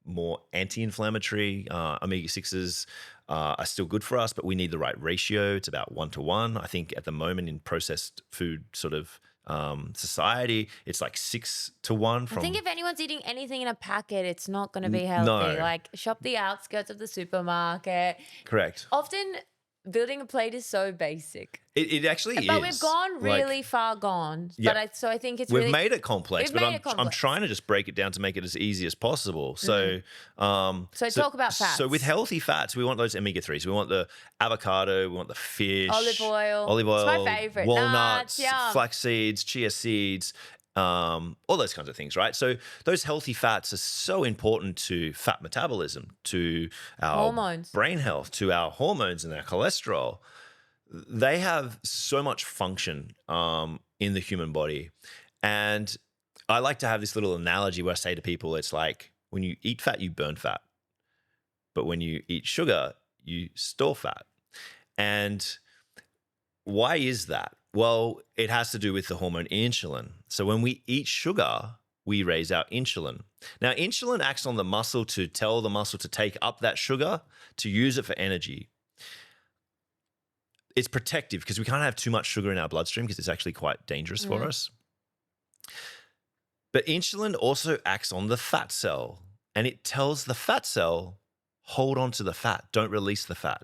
more anti-inflammatory. Omega-6s are still good for us, but we need the right ratio. It's about 1-to-1. I think at the moment in processed food sort of society, it's like 6-to-1. I think if anyone's eating anything in a packet, it's not going to be healthy. No. Like, shop the outskirts of the supermarket. Correct. Often building a plate is so basic. It actually is. But we've gone really far gone. Yeah. So I think it's We've really... made it complex, We've but made it I'm complex. trying to just break it down to make it as easy as possible. So, So talk about fats. So with healthy fats, we want those omega-3s. We want the avocado, we want the fish, Olive oil. It's my favorite. Walnuts, Nuts, yum. flax seeds, chia seeds, all those kinds of things, right? So those healthy fats are so important to fat metabolism, to our Hormones. brain health, to our hormones and our cholesterol. They have so much function in the human body. And I like to have this little analogy where I say to people, it's like when you eat fat, you burn fat. But when you eat sugar, you store fat. And why is that? Well, it has to do with the hormone insulin. So when we eat sugar, we raise our insulin. Now, insulin acts on the muscle to tell the muscle to take up that sugar, to use it for energy. It's protective because we can't have too much sugar in our bloodstream because it's actually quite dangerous for us. But insulin also acts on the fat cell, and it tells the fat cell, hold on to the fat, don't release the fat.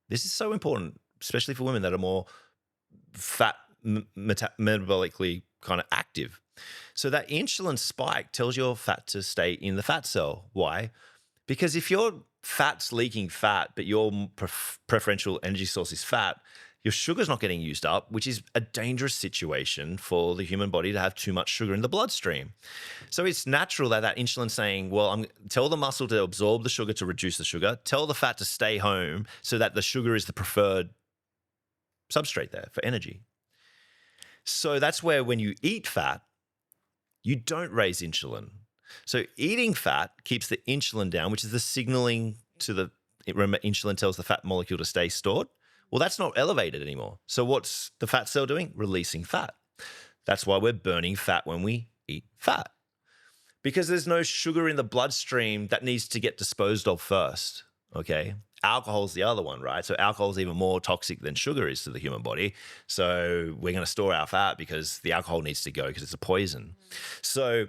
This is so important, especially for women that are more fat metabolically kind of active. So that insulin spike tells your fat to stay in the fat cell. Why? Because if your fat's leaking fat, but your preferential energy source is fat, your sugar's not getting used up, which is a dangerous situation for the human body to have too much sugar in the bloodstream. So it's natural that insulin's saying, well, tell the muscle to absorb the sugar to reduce the sugar, tell the fat to stay home so that the sugar is the preferred substrate there for energy. So that's where when you eat fat, you don't raise insulin. So eating fat keeps the insulin down, which is the signaling to remember, insulin tells the fat molecule to stay stored. Well, that's not elevated anymore. So what's the fat cell doing? Releasing fat. That's why we're burning fat when we eat fat. Because there's no sugar in the bloodstream that needs to get disposed of first, okay? Alcohol's the other one, right? So alcohol is even more toxic than sugar is to the human body. So we're going to store our fat because the alcohol needs to go because it's a poison. So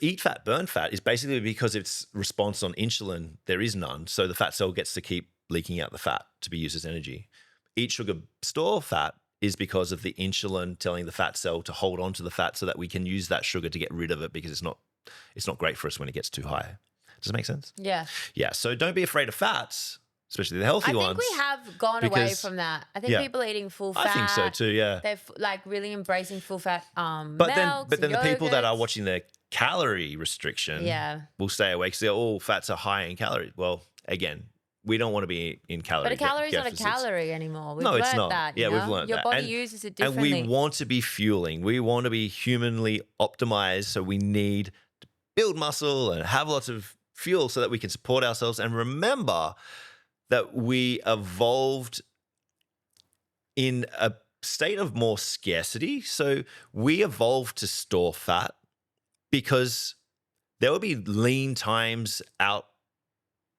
eat fat, burn fat is basically because its response on insulin, there is none. So the fat cell gets to keep leaking out the fat to be used as energy. Eat sugar, store fat is because of the insulin telling the fat cell to hold on to the fat so that we can use that sugar to get rid of it because it's not great for us when it gets too high. Does it make sense? Yeah. Yeah. So don't be afraid of fats, especially the healthy ones. I think we have gone away from that. I think people are eating full fat. I think so too, yeah. They're like really embracing full fat but then the people that are watching their calorie restriction will stay away because all fats are high in calories. Well, again, we don't want to be in calorie But a calorie is not a calorie anymore. We've learned that. Yeah, we've learned that. Your body uses it differently. And we want to be fueling. We want to be humanly optimized. So we need to build muscle and have lots of fuel so that we can support ourselves. And remember that we evolved in a state of more scarcity. So we evolved to store fat because there will be lean times out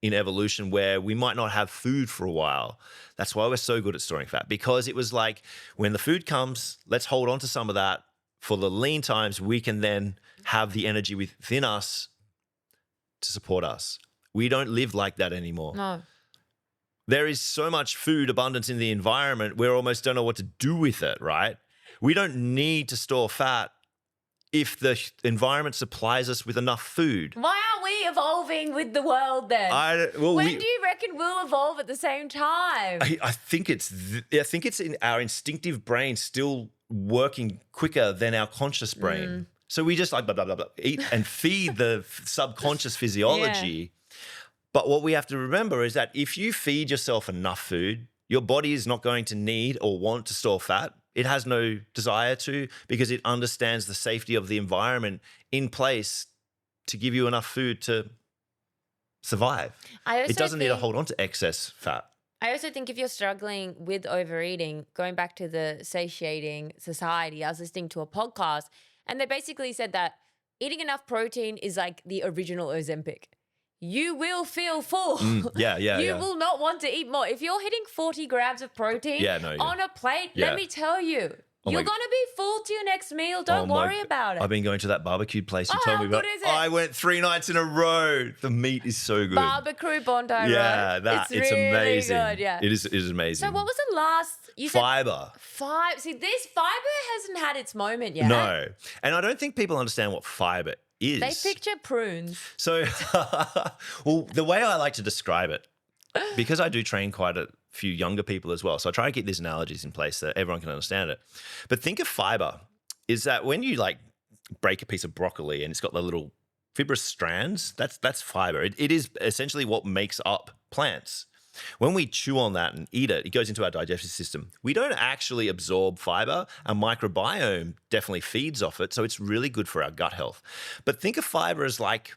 in evolution where we might not have food for a while. That's why we're so good at storing fat, because it was like when the food comes, let's hold on to some of that for the lean times. We can then have the energy within us to support us. We don't live like that anymore. No. There is so much food abundance in the environment, we almost don't know what to do with it, right? We don't need to store fat if the environment supplies us with enough food. Why aren't we evolving with the world then? When do you reckon we'll evolve at the same time? I think it's in our instinctive brain still working quicker than our conscious brain. So we just like blah, blah, blah, blah, eat and feed the subconscious physiology. Yeah. But what we have to remember is that if you feed yourself enough food, your body is not going to need or want to store fat. It has no desire to, because it understands the safety of the environment in place to give you enough food to survive. It doesn't need to hold on to excess fat. I also think if you're struggling with overeating, going back to the satiating society, I was listening to a podcast and they basically said that eating enough protein is like the original Ozempic. You will feel full. You will not want to eat more. If you're hitting 40 grams of protein on a plate, let me tell you, you're going to be full to your next meal. Don't worry about it. I've been going to that barbecue place you told me about. Good is it? I went 3 nights in a row. The meat is so good. Barbecue Bondi Road. Yeah, it's really amazing. Good, yeah. It is amazing. So what was the last? You said fiber. See, this fiber hasn't had its moment yet. No. And I don't think people understand what fiber is. They picture prunes. So, well, the way I like to describe it, because I do train quite a few younger people as well, so I try to keep these analogies in place so that everyone can understand it. But think of fiber is that when you like break a piece of broccoli and it's got the little fibrous strands, that's fiber. It is essentially what makes up plants. When we chew on that and eat it, it goes into our digestive system. We don't actually absorb fiber. Our microbiome definitely feeds off it, so it's really good for our gut health. But think of fiber as like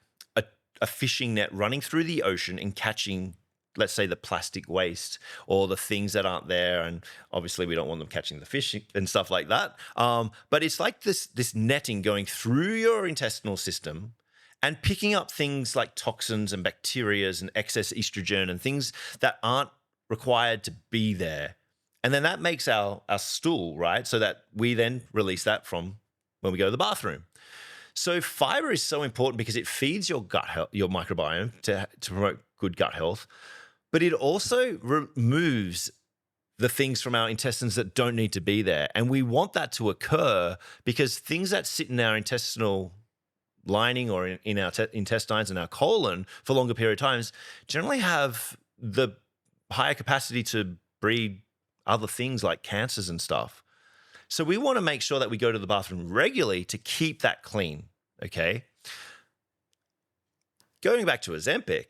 a fishing net running through the ocean and catching, let's say, the plastic waste or the things that aren't there. And obviously we don't want them catching the fish and stuff like that. But it's like this netting going through your intestinal system and picking up things like toxins and bacteria and excess estrogen and things that aren't required to be there. And then that makes our stool, right? So that we then release that from when we go to the bathroom. So fiber is so important because it feeds your gut health, your microbiome to promote good gut health, but it also removes the things from our intestines that don't need to be there. And we want that to occur because things that sit in our intestinal lining or in our intestines and our colon for longer period of times generally have the higher capacity to breed other things like cancers and stuff. So we want to make sure that we go to the bathroom regularly to keep that clean, okay? Going back to Ozempic,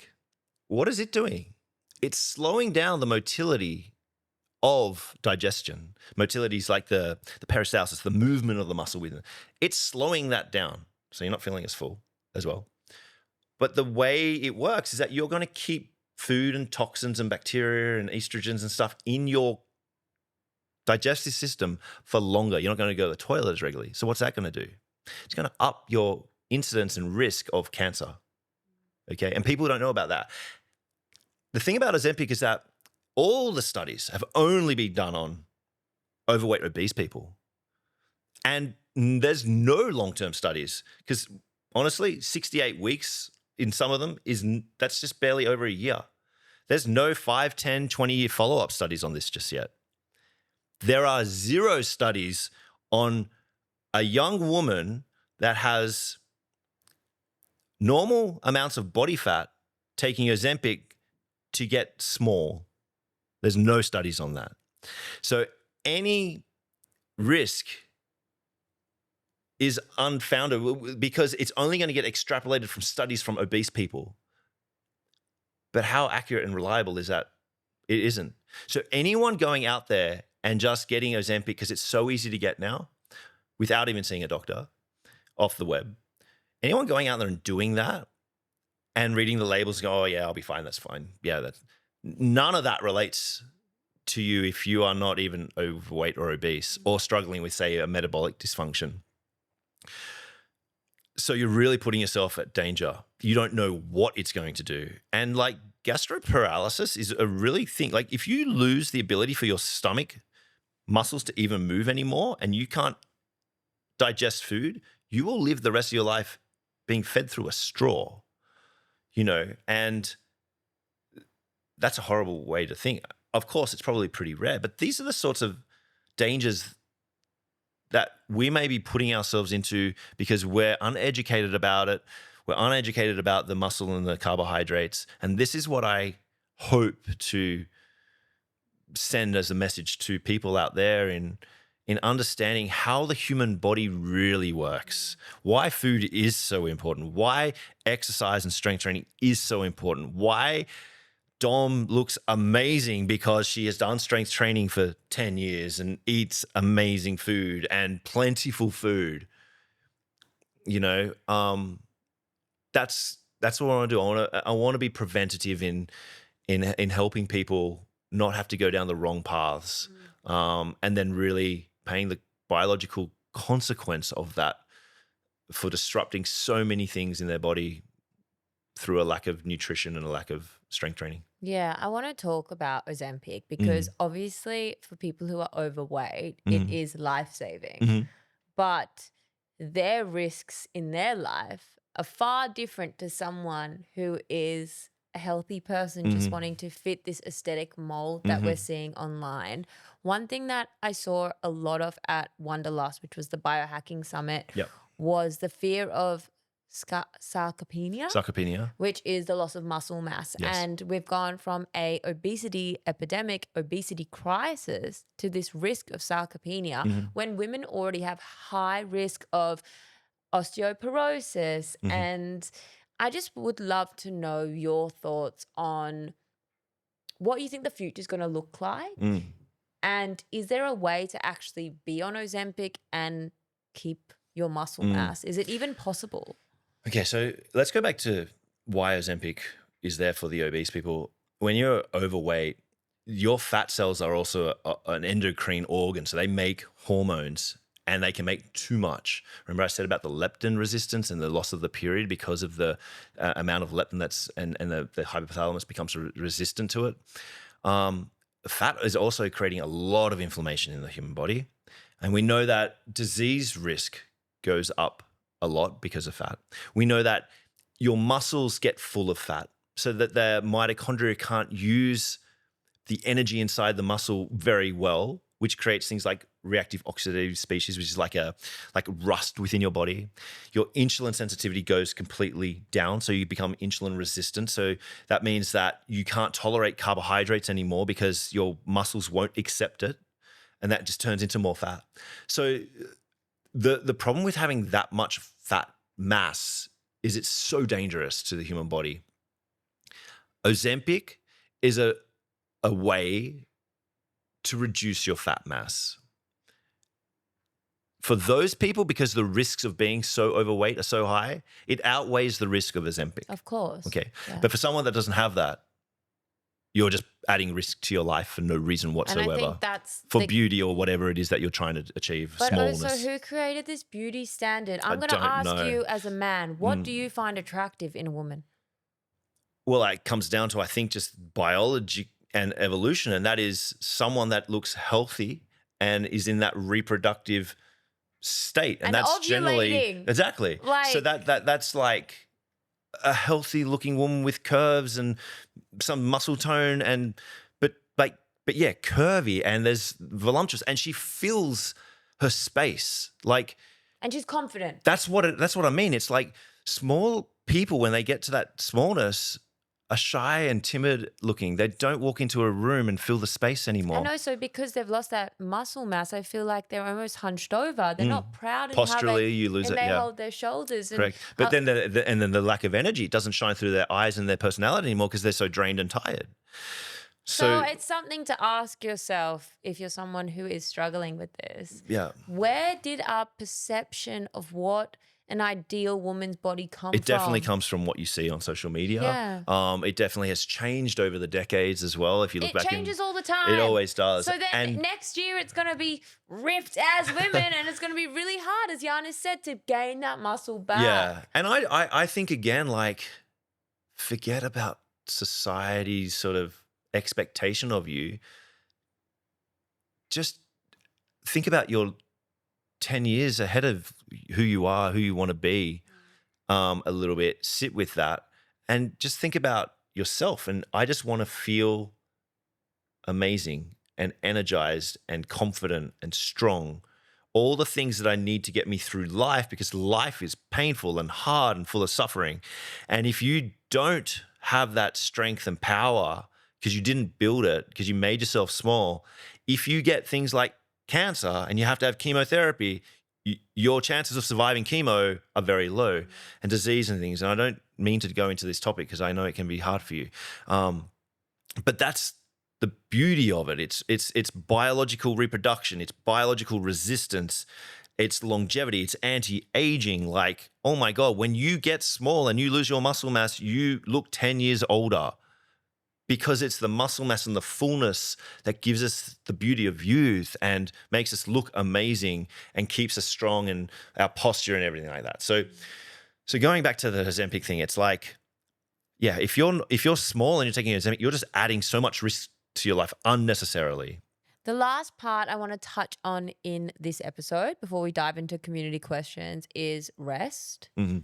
what is it doing? It's slowing down the motility of digestion. Motility is like the peristalsis, the movement of the muscle within. It's slowing that down, so you're not feeling as full as well. But the way it works is that you're going to keep food and toxins and bacteria and estrogens and stuff in your digestive system for longer. You're not going to go to the toilet as regularly. So what's that going to do? It's going to up your incidence and risk of cancer. Okay, and people don't know about that. The thing about Ozempic is that all the studies have only been done on overweight, obese people. And there's no long-term studies because honestly, 68 weeks in some of them that's just barely over a year. There's no 5, 10, 20-year follow-up studies on this just yet. There are 0 studies on a young woman that has normal amounts of body fat taking Ozempic to get small. There's no studies on that. So any risk is unfounded because it's only going to get extrapolated from studies from obese people. But how accurate and reliable is that? It isn't. So anyone going out there and just getting Ozempic because it's so easy to get now without even seeing a doctor off the web, anyone going out there and doing that and reading the labels and go, oh yeah, I'll be fine, that's fine. Yeah, none of that relates to you if you are not even overweight or obese or struggling with, say, a metabolic dysfunction. So you're really putting yourself at danger. You don't know what it's going to do. And like gastroparalysis is a really thing. Like if you lose the ability for your stomach muscles to even move anymore and you can't digest food, you will live the rest of your life being fed through a straw, and that's a horrible way to think. Of course, it's probably pretty rare, but these are the sorts of dangers that we may be putting ourselves into because we're uneducated about it. We're uneducated about the muscle and the carbohydrates. And this is what I hope to send as a message to people out there in understanding how the human body really works, why food is so important, why exercise and strength training is so important, why Dom looks amazing because she has done strength training for 10 years and eats amazing food and plentiful food. That's what I want to do. I want to be preventative in helping people not have to go down the wrong paths, and then really paying the biological consequence of that for disrupting so many things in their body through a lack of nutrition and a lack of strength training. Yeah, I want to talk about Ozempic because obviously for people who are overweight, it is life-saving. But their risks in their life are far different to someone who is a healthy person just wanting to fit this aesthetic mold that we're seeing online. One thing that I saw a lot of at Wanderlust, which was the biohacking summit, was the fear of sarcopenia, which is the loss of muscle mass. Yes. And we've gone from a obesity epidemic, obesity crisis to this risk of sarcopenia when women already have high risk of osteoporosis. And I just would love to know your thoughts on what you think the future is going to look like. And is there a way to actually be on Ozempic and keep your muscle mass? Is it even possible? Okay, so let's go back to why Ozempic is there for the obese people. When you're overweight, your fat cells are also an endocrine organ. So they make hormones and they can make too much. Remember I said about the leptin resistance and the loss of the period because of the amount of leptin and the hypothalamus becomes resistant to it. Fat is also creating a lot of inflammation in the human body. And we know that disease risk goes up a lot because of fat. We know that your muscles get full of fat so that the mitochondria can't use the energy inside the muscle very well, which creates things like reactive oxidative species, which is like rust within your body. Your insulin sensitivity goes completely down, so you become insulin resistant. So that means that you can't tolerate carbohydrates anymore because your muscles won't accept it, and that just turns into more fat. So the problem with having that much fat mass is it's so dangerous to the human body. Ozempic is a way to reduce your fat mass. For those people, because the risks of being so overweight are so high, it outweighs the risk of Ozempic. Of course. Okay. Yeah. But for someone that doesn't have that, you're just adding risk to your life for no reason whatsoever. And I think that's for beauty or whatever it is that you're trying to achieve. But smallness. also, who created this beauty standard? I'm going to don't ask know. you as a man, what do you find attractive in a woman? Well, it comes down to, I think, just biology and evolution, and that is someone that looks healthy and is in that reproductive state, and that's generally ovulating. So that's like a healthy looking woman with curves and some muscle tone, and but yeah, curvy, and there's voluptuous, and she fills her space and she's confident. That's what I mean. It's like small people, when they get to that smallness, are shy and timid looking. They don't walk into a room and fill the space anymore. And also because they've lost that muscle mass, I feel like they're almost hunched over. They're not proud in posturally, you lose and it. they Yeah, hold their shoulders. And correct. But then the lack of energy, it doesn't shine through their eyes and their personality anymore because they're so drained and tired. So it's something to ask yourself if you're someone who is struggling with this. Yeah. Where did our perception of what an ideal woman's body come from? It definitely comes from what you see on social media. Yeah. It definitely has changed over the decades as well. If you look back, it changes all the time. It always does. So then next year it's going to be ripped as women, and it's going to be really hard, as Janis said, to gain that muscle back. Yeah, and I think again, forget about society's sort of expectation of you. Just think about your 10 years ahead of who you are, who you want to be, a little bit. Sit with that and just think about yourself. And I just want to feel amazing and energized and confident and strong. All the things that I need to get me through life, because life is painful and hard and full of suffering. And if you don't have that strength and power because you didn't build it, because you made yourself small, if you get things like cancer and you have to have chemotherapy, your chances of surviving chemo are very low, and disease and things. And I don't mean to go into this topic because I know it can be hard for you. But that's the beauty of it. It's biological reproduction. It's biological resistance. It's longevity. It's anti-aging. Like, oh my God, when you get small and you lose your muscle mass, you look 10 years older, because it's the muscle mass and the fullness that gives us the beauty of youth and makes us look amazing and keeps us strong and our posture and everything like that. So going back to the Ozempic thing, it's like, yeah, if you're small and you're taking Ozempic, you're just adding so much risk to your life unnecessarily. The last part I want to touch on in this episode before we dive into community questions is rest. Mm-hmm.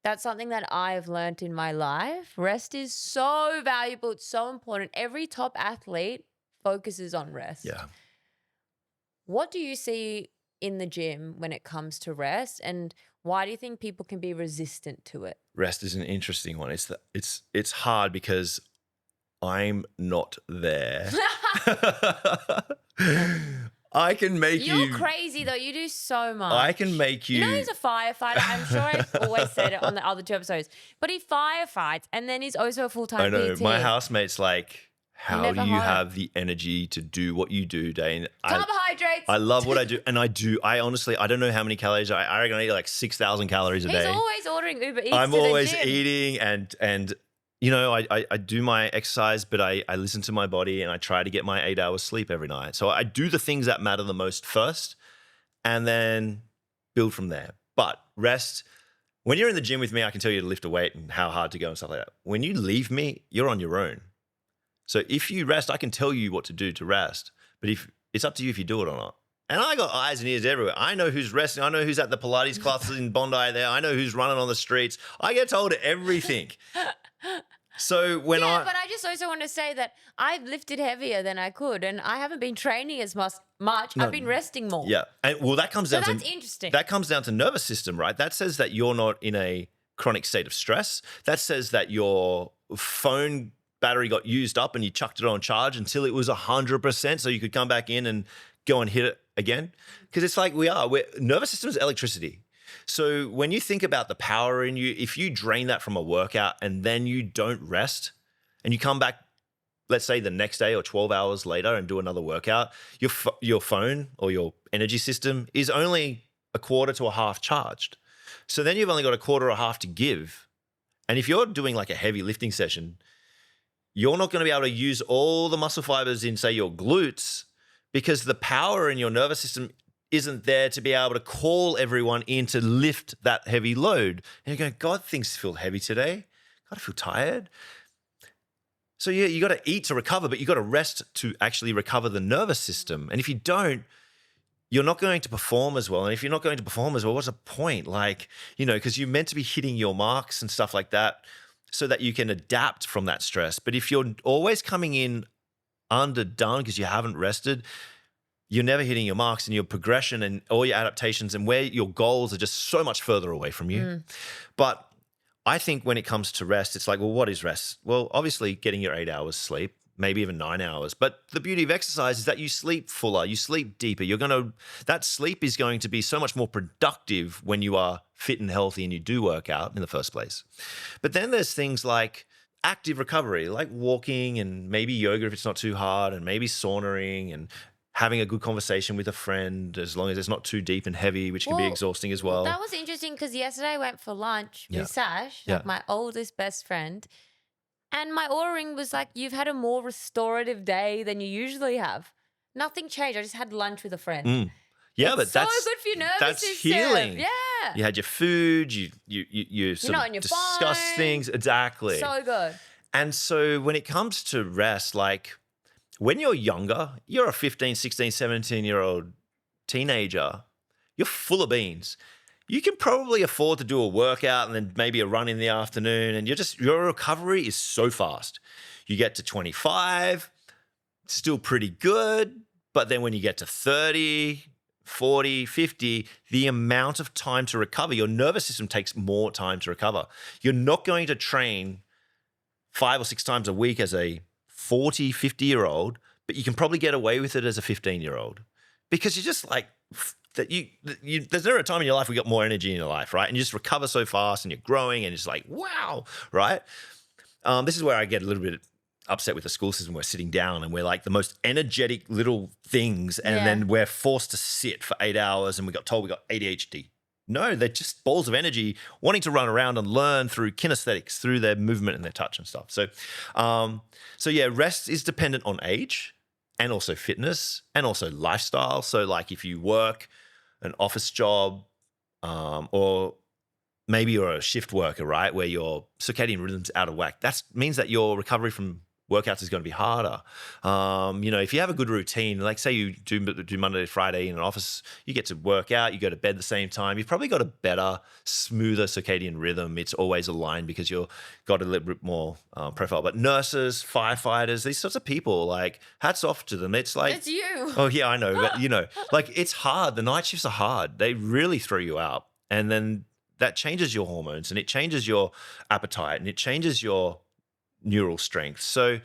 That's something that I've learned in my life. Rest is so valuable. It's so important. Every top athlete focuses on rest. Yeah. What do you see in the gym when it comes to rest, and why do you think people can be resistant to it? Rest is an interesting one. It's hard because I'm not there. I can make you. You're crazy though. You do so much. I can make you. You know, he's a firefighter. I'm sure I've always said it on the other 2 episodes, but he firefights and then he's also a full-time I know. PT. My housemate's like, how do you home. have the energy to do what you do, Dane? Carbohydrates. I love what I do. And I do. I honestly, I don't know how many calories. I reckon I eat like 6,000 calories a day. He's always ordering Uber Eats. I'm to the always gym. eating and you know, I do my exercise, but I listen to my body and I try to get my 8 hours sleep every night. So I do the things that matter the most first and then build from there. But rest, when you're in the gym with me, I can tell you to lift a weight and how hard to go and stuff like that. When you leave me, you're on your own. So if you rest, I can tell you what to do to rest, but if it's up to you if you do it or not. And I got eyes and ears everywhere. I know who's resting. I know who's at the Pilates classes in Bondi there. I know who's running on the streets. I get told everything. So when But I just also want to say that I've lifted heavier than I could, and I haven't been training as much. I've been resting more. Yeah. And well, that comes So down that's interesting. That comes down to nervous system, right? That says that you're not in a chronic state of stress. That says that your phone battery got used up and you chucked it on charge until it was 100% so you could come back in and go and hit it again. Because it's like nervous system is electricity. So when you think about the power in you, if you drain that from a workout and then you don't rest and you come back, let's say the next day or 12 hours later and do another workout, your phone or your energy system is only a quarter to a half charged. So then you've only got a quarter or a half to give. And if you're doing like a heavy lifting session, you're not going to be able to use all the muscle fibers in, say, your glutes, because the power in your nervous system isn't there to be able to call everyone in to lift that heavy load. And you're going, God, things feel heavy today. God, I feel tired. So yeah, you got to eat to recover, but you got to rest to actually recover the nervous system. And if you don't, you're not going to perform as well. And if you're not going to perform as well, what's the point? Like, because you're meant to be hitting your marks and stuff like that so that you can adapt from that stress. But if you're always coming in underdone because you haven't rested, you're never hitting your marks, and your progression and all your adaptations and where your goals are just so much further away from you. But I think when it comes to rest, it's like, well, what is rest? Well, obviously getting your 8 hours sleep, maybe even 9 hours. But the beauty of exercise is that you sleep fuller, you sleep deeper. That sleep is going to be so much more productive when you are fit and healthy and you do work out in the first place. But then there's things like active recovery, like walking and maybe yoga if it's not too hard, and maybe saunaing and having a good conversation with a friend, as long as it's not too deep and heavy, which can be exhausting as well. That was interesting because yesterday I went for lunch with Sash, like my oldest best friend, and my aura ring was like, you've had a more restorative day than you usually have. Nothing changed. I just had lunch with a friend. Yeah, it's but so that's good for your nervous that's system. healing. Yeah. You had your food, you sort not of on your discuss phone. things. Exactly. So good. And so when it comes to rest, like when you're younger, you're a 15, 16, 17-year-old teenager, you're full of beans. You can probably afford to do a workout and then maybe a run in the afternoon, and your recovery is so fast. You get to 25, still pretty good, but then when you get to 30, 40, 50, the amount of time to recover, your nervous system takes more time to recover. You're not going to train 5 or 6 times a week as a 40, 50-year-old, but you can probably get away with it as a 15-year-old because you're just like that. There's never a time in your life where you got more energy in your life, right? And you just recover so fast and you're growing and it's like, wow, right? This is where I get a little bit upset with the school system. We're sitting down and we're like the most energetic little things, and then we're forced to sit for 8 hours and we got told we got ADHD. No, they're just balls of energy wanting to run around and learn through kinesthetics, through their movement and their touch and stuff. So yeah, rest is dependent on age and also fitness and also lifestyle. So like if you work an office job or maybe you're a shift worker, right, where your circadian rhythm's out of whack, that means that your recovery from workouts is going to be harder. If you have a good routine, like say you do Monday to Friday in an office, you get to work out, you go to bed at the same time, you've probably got a better, smoother circadian rhythm. It's always aligned because you've got a little bit more profile. But nurses, firefighters, these sorts of people, like hats off to them. It's like, it's you. Oh yeah, I know. But like it's hard. The night shifts are hard. They really throw you out. And then that changes your hormones and it changes your appetite and it changes your neural strength. So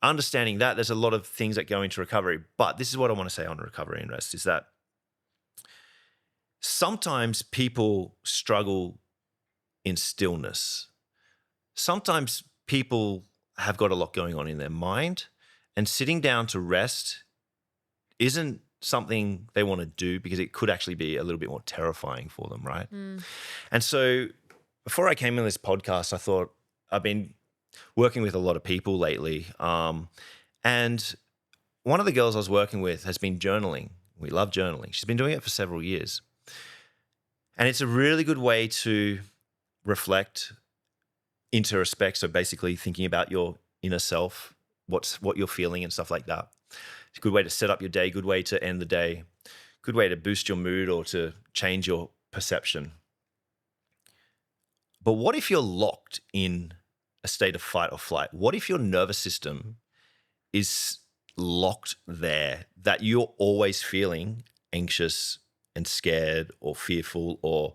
understanding that, there's a lot of things that go into recovery. But this is what I want to say on recovery and rest is that sometimes people struggle in stillness. Sometimes people have got a lot going on in their mind, and sitting down to rest isn't something they want to do because it could actually be a little bit more terrifying for them, right? And so before I came in this podcast, I thought, I've been working with a lot of people lately. And one of the girls I was working with has been journaling. We love journaling. She's been doing it for several years. And it's a really good way to reflect, introspect. So basically thinking about your inner self, what you're feeling and stuff like that. It's a good way to set up your day, good way to end the day, good way to boost your mood or to change your perception. But what if you're locked in a state of fight or flight? What if your nervous system is locked there, that you're always feeling anxious and scared or fearful, or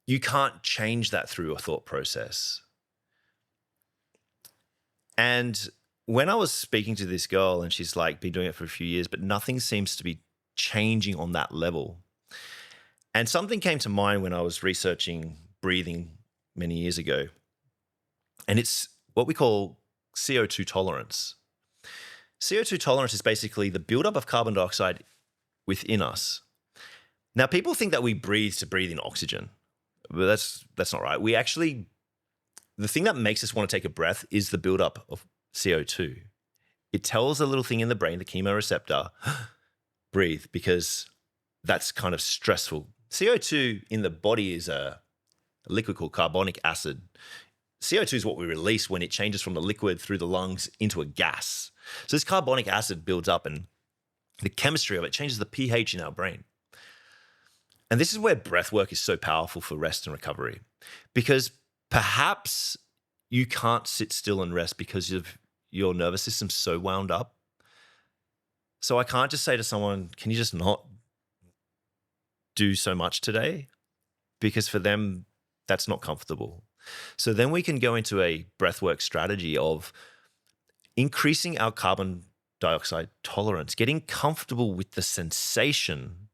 you can't change that through a thought process? And when I was speaking to this girl, and she's like been doing it for a few years, but nothing seems to be changing on that level. And something came to mind when I was researching breathing many years ago. And it's what we call CO2 tolerance. CO2 tolerance is basically the buildup of carbon dioxide within us. Now, people think that we breathe to breathe in oxygen, but that's not right. We actually, the thing that makes us want to take a breath is the buildup of CO2. It tells a little thing in the brain, the chemoreceptor, breathe, because that's kind of stressful. CO2 in the body is a liquid called carbonic acid. CO2 is what we release when it changes from the liquid through the lungs into a gas. So this carbonic acid builds up, and the chemistry of it changes the pH in our brain. And this is where breath work is so powerful for rest and recovery, because perhaps you can't sit still and rest because of your nervous system so wound up. So I can't just say to someone, can you just not do so much today? Because for them, that's not comfortable. So then we can go into a breathwork strategy of increasing our carbon dioxide tolerance, getting comfortable with the sensation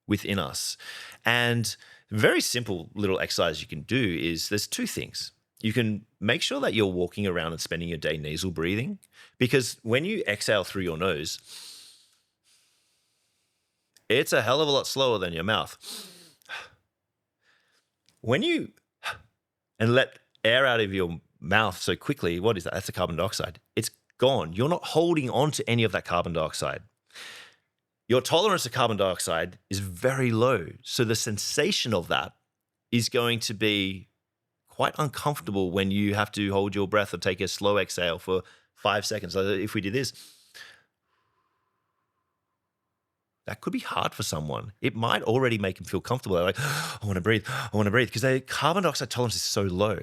within us. And very simple little exercise you can do is, there's two things. You can make sure that you're walking around and spending your day nasal breathing, because when you exhale through your nose, it's a hell of a lot slower than your mouth. When you and let air out of your mouth so quickly, what is that? That's the carbon dioxide. It's gone. You're not holding on to any of that carbon dioxide. Your tolerance to carbon dioxide is very low. So the sensation of that is going to be quite uncomfortable when you have to hold your breath or take a slow exhale for 5 seconds. So if we did this, that could be hard for someone. It might already make them feel comfortable. They're like, I want to breathe, because their carbon dioxide tolerance is so low.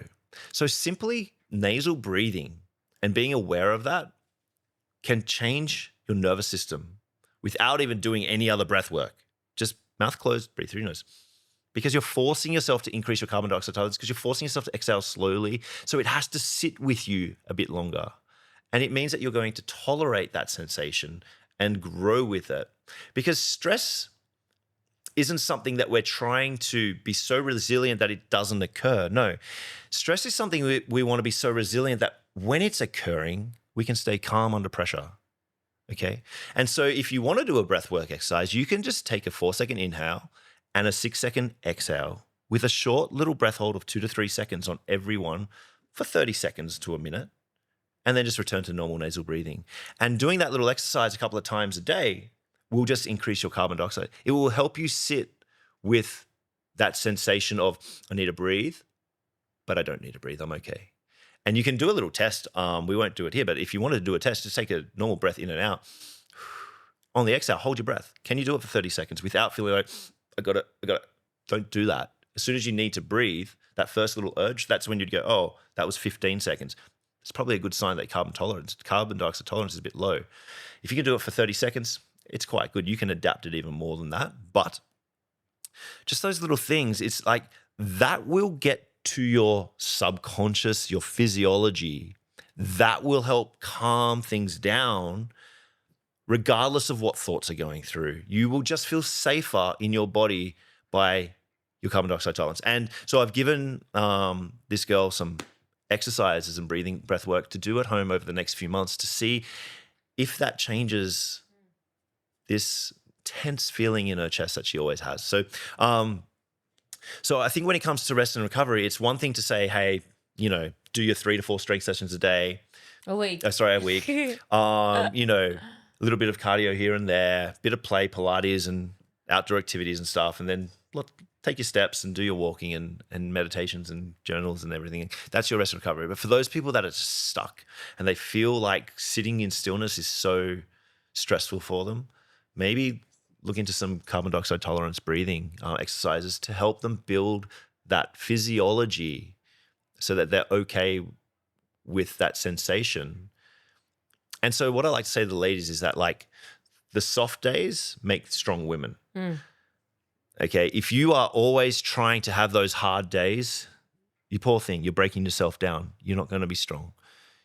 So simply nasal breathing and being aware of that can change your nervous system without even doing any other breath work. Just mouth closed, breathe through your nose. Because you're forcing yourself to increase your carbon dioxide tolerance, because you're forcing yourself to exhale slowly. So it has to sit with you a bit longer. And it means that you're going to tolerate that sensation and grow with it. Because stress isn't something that we're trying to be so resilient that it doesn't occur. No, stress is something we want to be so resilient that when it's occurring, we can stay calm under pressure. Okay. And so if you want to do a breathwork exercise, you can just take a 4-second inhale and a 6-second exhale with a short little breath hold of 2 to 3 seconds on every one for 30 seconds to a minute, and then just return to normal nasal breathing. And doing that little exercise a couple of times a day will just increase your carbon dioxide. It will help you sit with that sensation of, I need to breathe, but I don't need to breathe. I'm okay. And you can do a little test. We won't do it here, but if you wanted to do a test, just take a normal breath in and out. On the exhale, hold your breath. Can you do it for 30 seconds without feeling like, I got it. Don't do that. As soon as you need to breathe, that first little urge, that's when you'd go, oh, that was 15 seconds. It's probably a good sign that carbon dioxide tolerance is a bit low. If you can do it for 30 seconds, it's quite good. You can adapt it even more than that. But just those little things, it's like that will get to your subconscious, your physiology. That will help calm things down regardless of what thoughts are going through. You will just feel safer in your body by your carbon dioxide tolerance. And so I've given this girl some exercises and breathing breath work to do at home over the next few months to see if that changes this tense feeling in her chest that she always has. So I think when it comes to rest and recovery, it's one thing to say, hey, do your 3 to 4 strength sessions a day. A week. A week. A little bit of cardio here and there, bit of play, Pilates and outdoor activities and stuff. And then take your steps and do your walking and meditations and journals and everything. That's your rest and recovery. But for those people that are just stuck and they feel like sitting in stillness is so stressful for them, maybe look into some carbon dioxide tolerance breathing exercises to help them build that physiology so that they're okay with that sensation. And so what I like to say to the ladies is that, like, the soft days make strong women. Okay, if you are always trying to have those hard days, you poor thing, you're breaking yourself down. You're not going to be strong.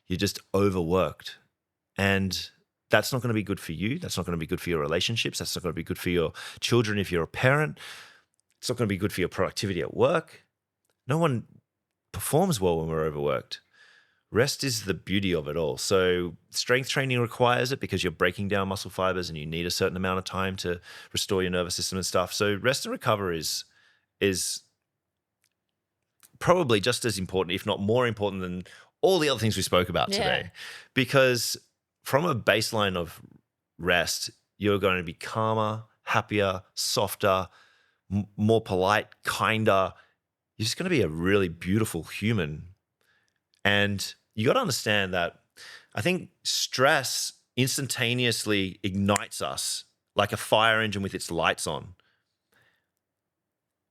You're just overworked. And that's not going to be good for you. That's not going to be good for your relationships. That's not going to be good for your children if you're a parent. It's not going to be good for your productivity at work. No one performs well when we're overworked. Rest is the beauty of it all. So strength training requires it because you're breaking down muscle fibers and you need a certain amount of time to restore your nervous system and stuff. So rest and recover is probably just as important, if not more important, than all the other things we spoke about today. Because from a baseline of rest, you're going to be calmer, happier, softer, more polite, kinder. You're just going to be a really beautiful human. And you got to understand that I think stress instantaneously ignites us like a fire engine with its lights on.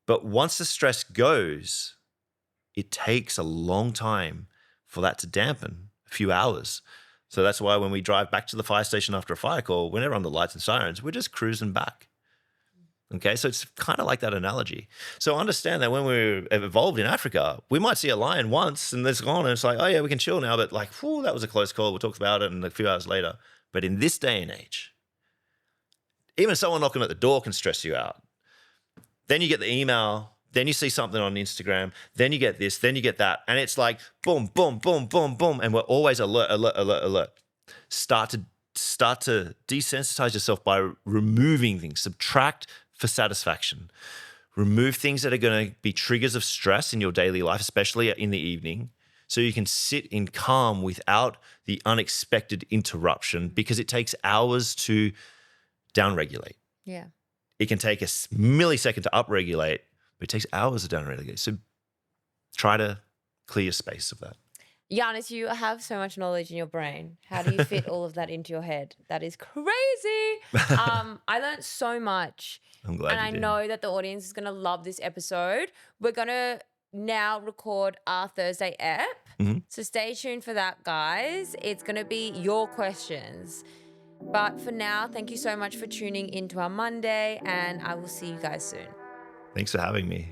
But once the stress goes, it takes a long time for that to dampen, a few hours. So that's why when we drive back to the fire station after a fire call, whenever on the lights and sirens, we're just cruising back. Okay, so it's kind of like that analogy. So understand that when we're evolved in Africa, we might see a lion once and it's gone and it's like, oh yeah, we can chill now. But like, whew, that was a close call. We'll talk about it and a few hours later. But in this day and age, even someone knocking at the door can stress you out. Then you get the email, then you see something on Instagram, then you get this, then you get that. And it's like, boom, boom, boom, boom, boom. And we're always alert, alert, alert, alert. Start to desensitize yourself by removing things, subtract for satisfaction. Remove things that are going to be triggers of stress in your daily life, especially in the evening, so you can sit in calm without the unexpected interruption, because it takes hours to downregulate. Yeah. It can take a millisecond to upregulate, but it takes hours to downregulate. So try to clear your space of that. Janis, you have so much knowledge in your brain. How do you fit all of that into your head? That is crazy. I learned so much. I'm glad and you did. I know that the audience is going to love this episode. We're going to now record our Thursday ep. So stay tuned for that, guys. It's going to be your questions. But for now, thank you so much for tuning into our Monday, and I will see you guys soon. Thanks for having me.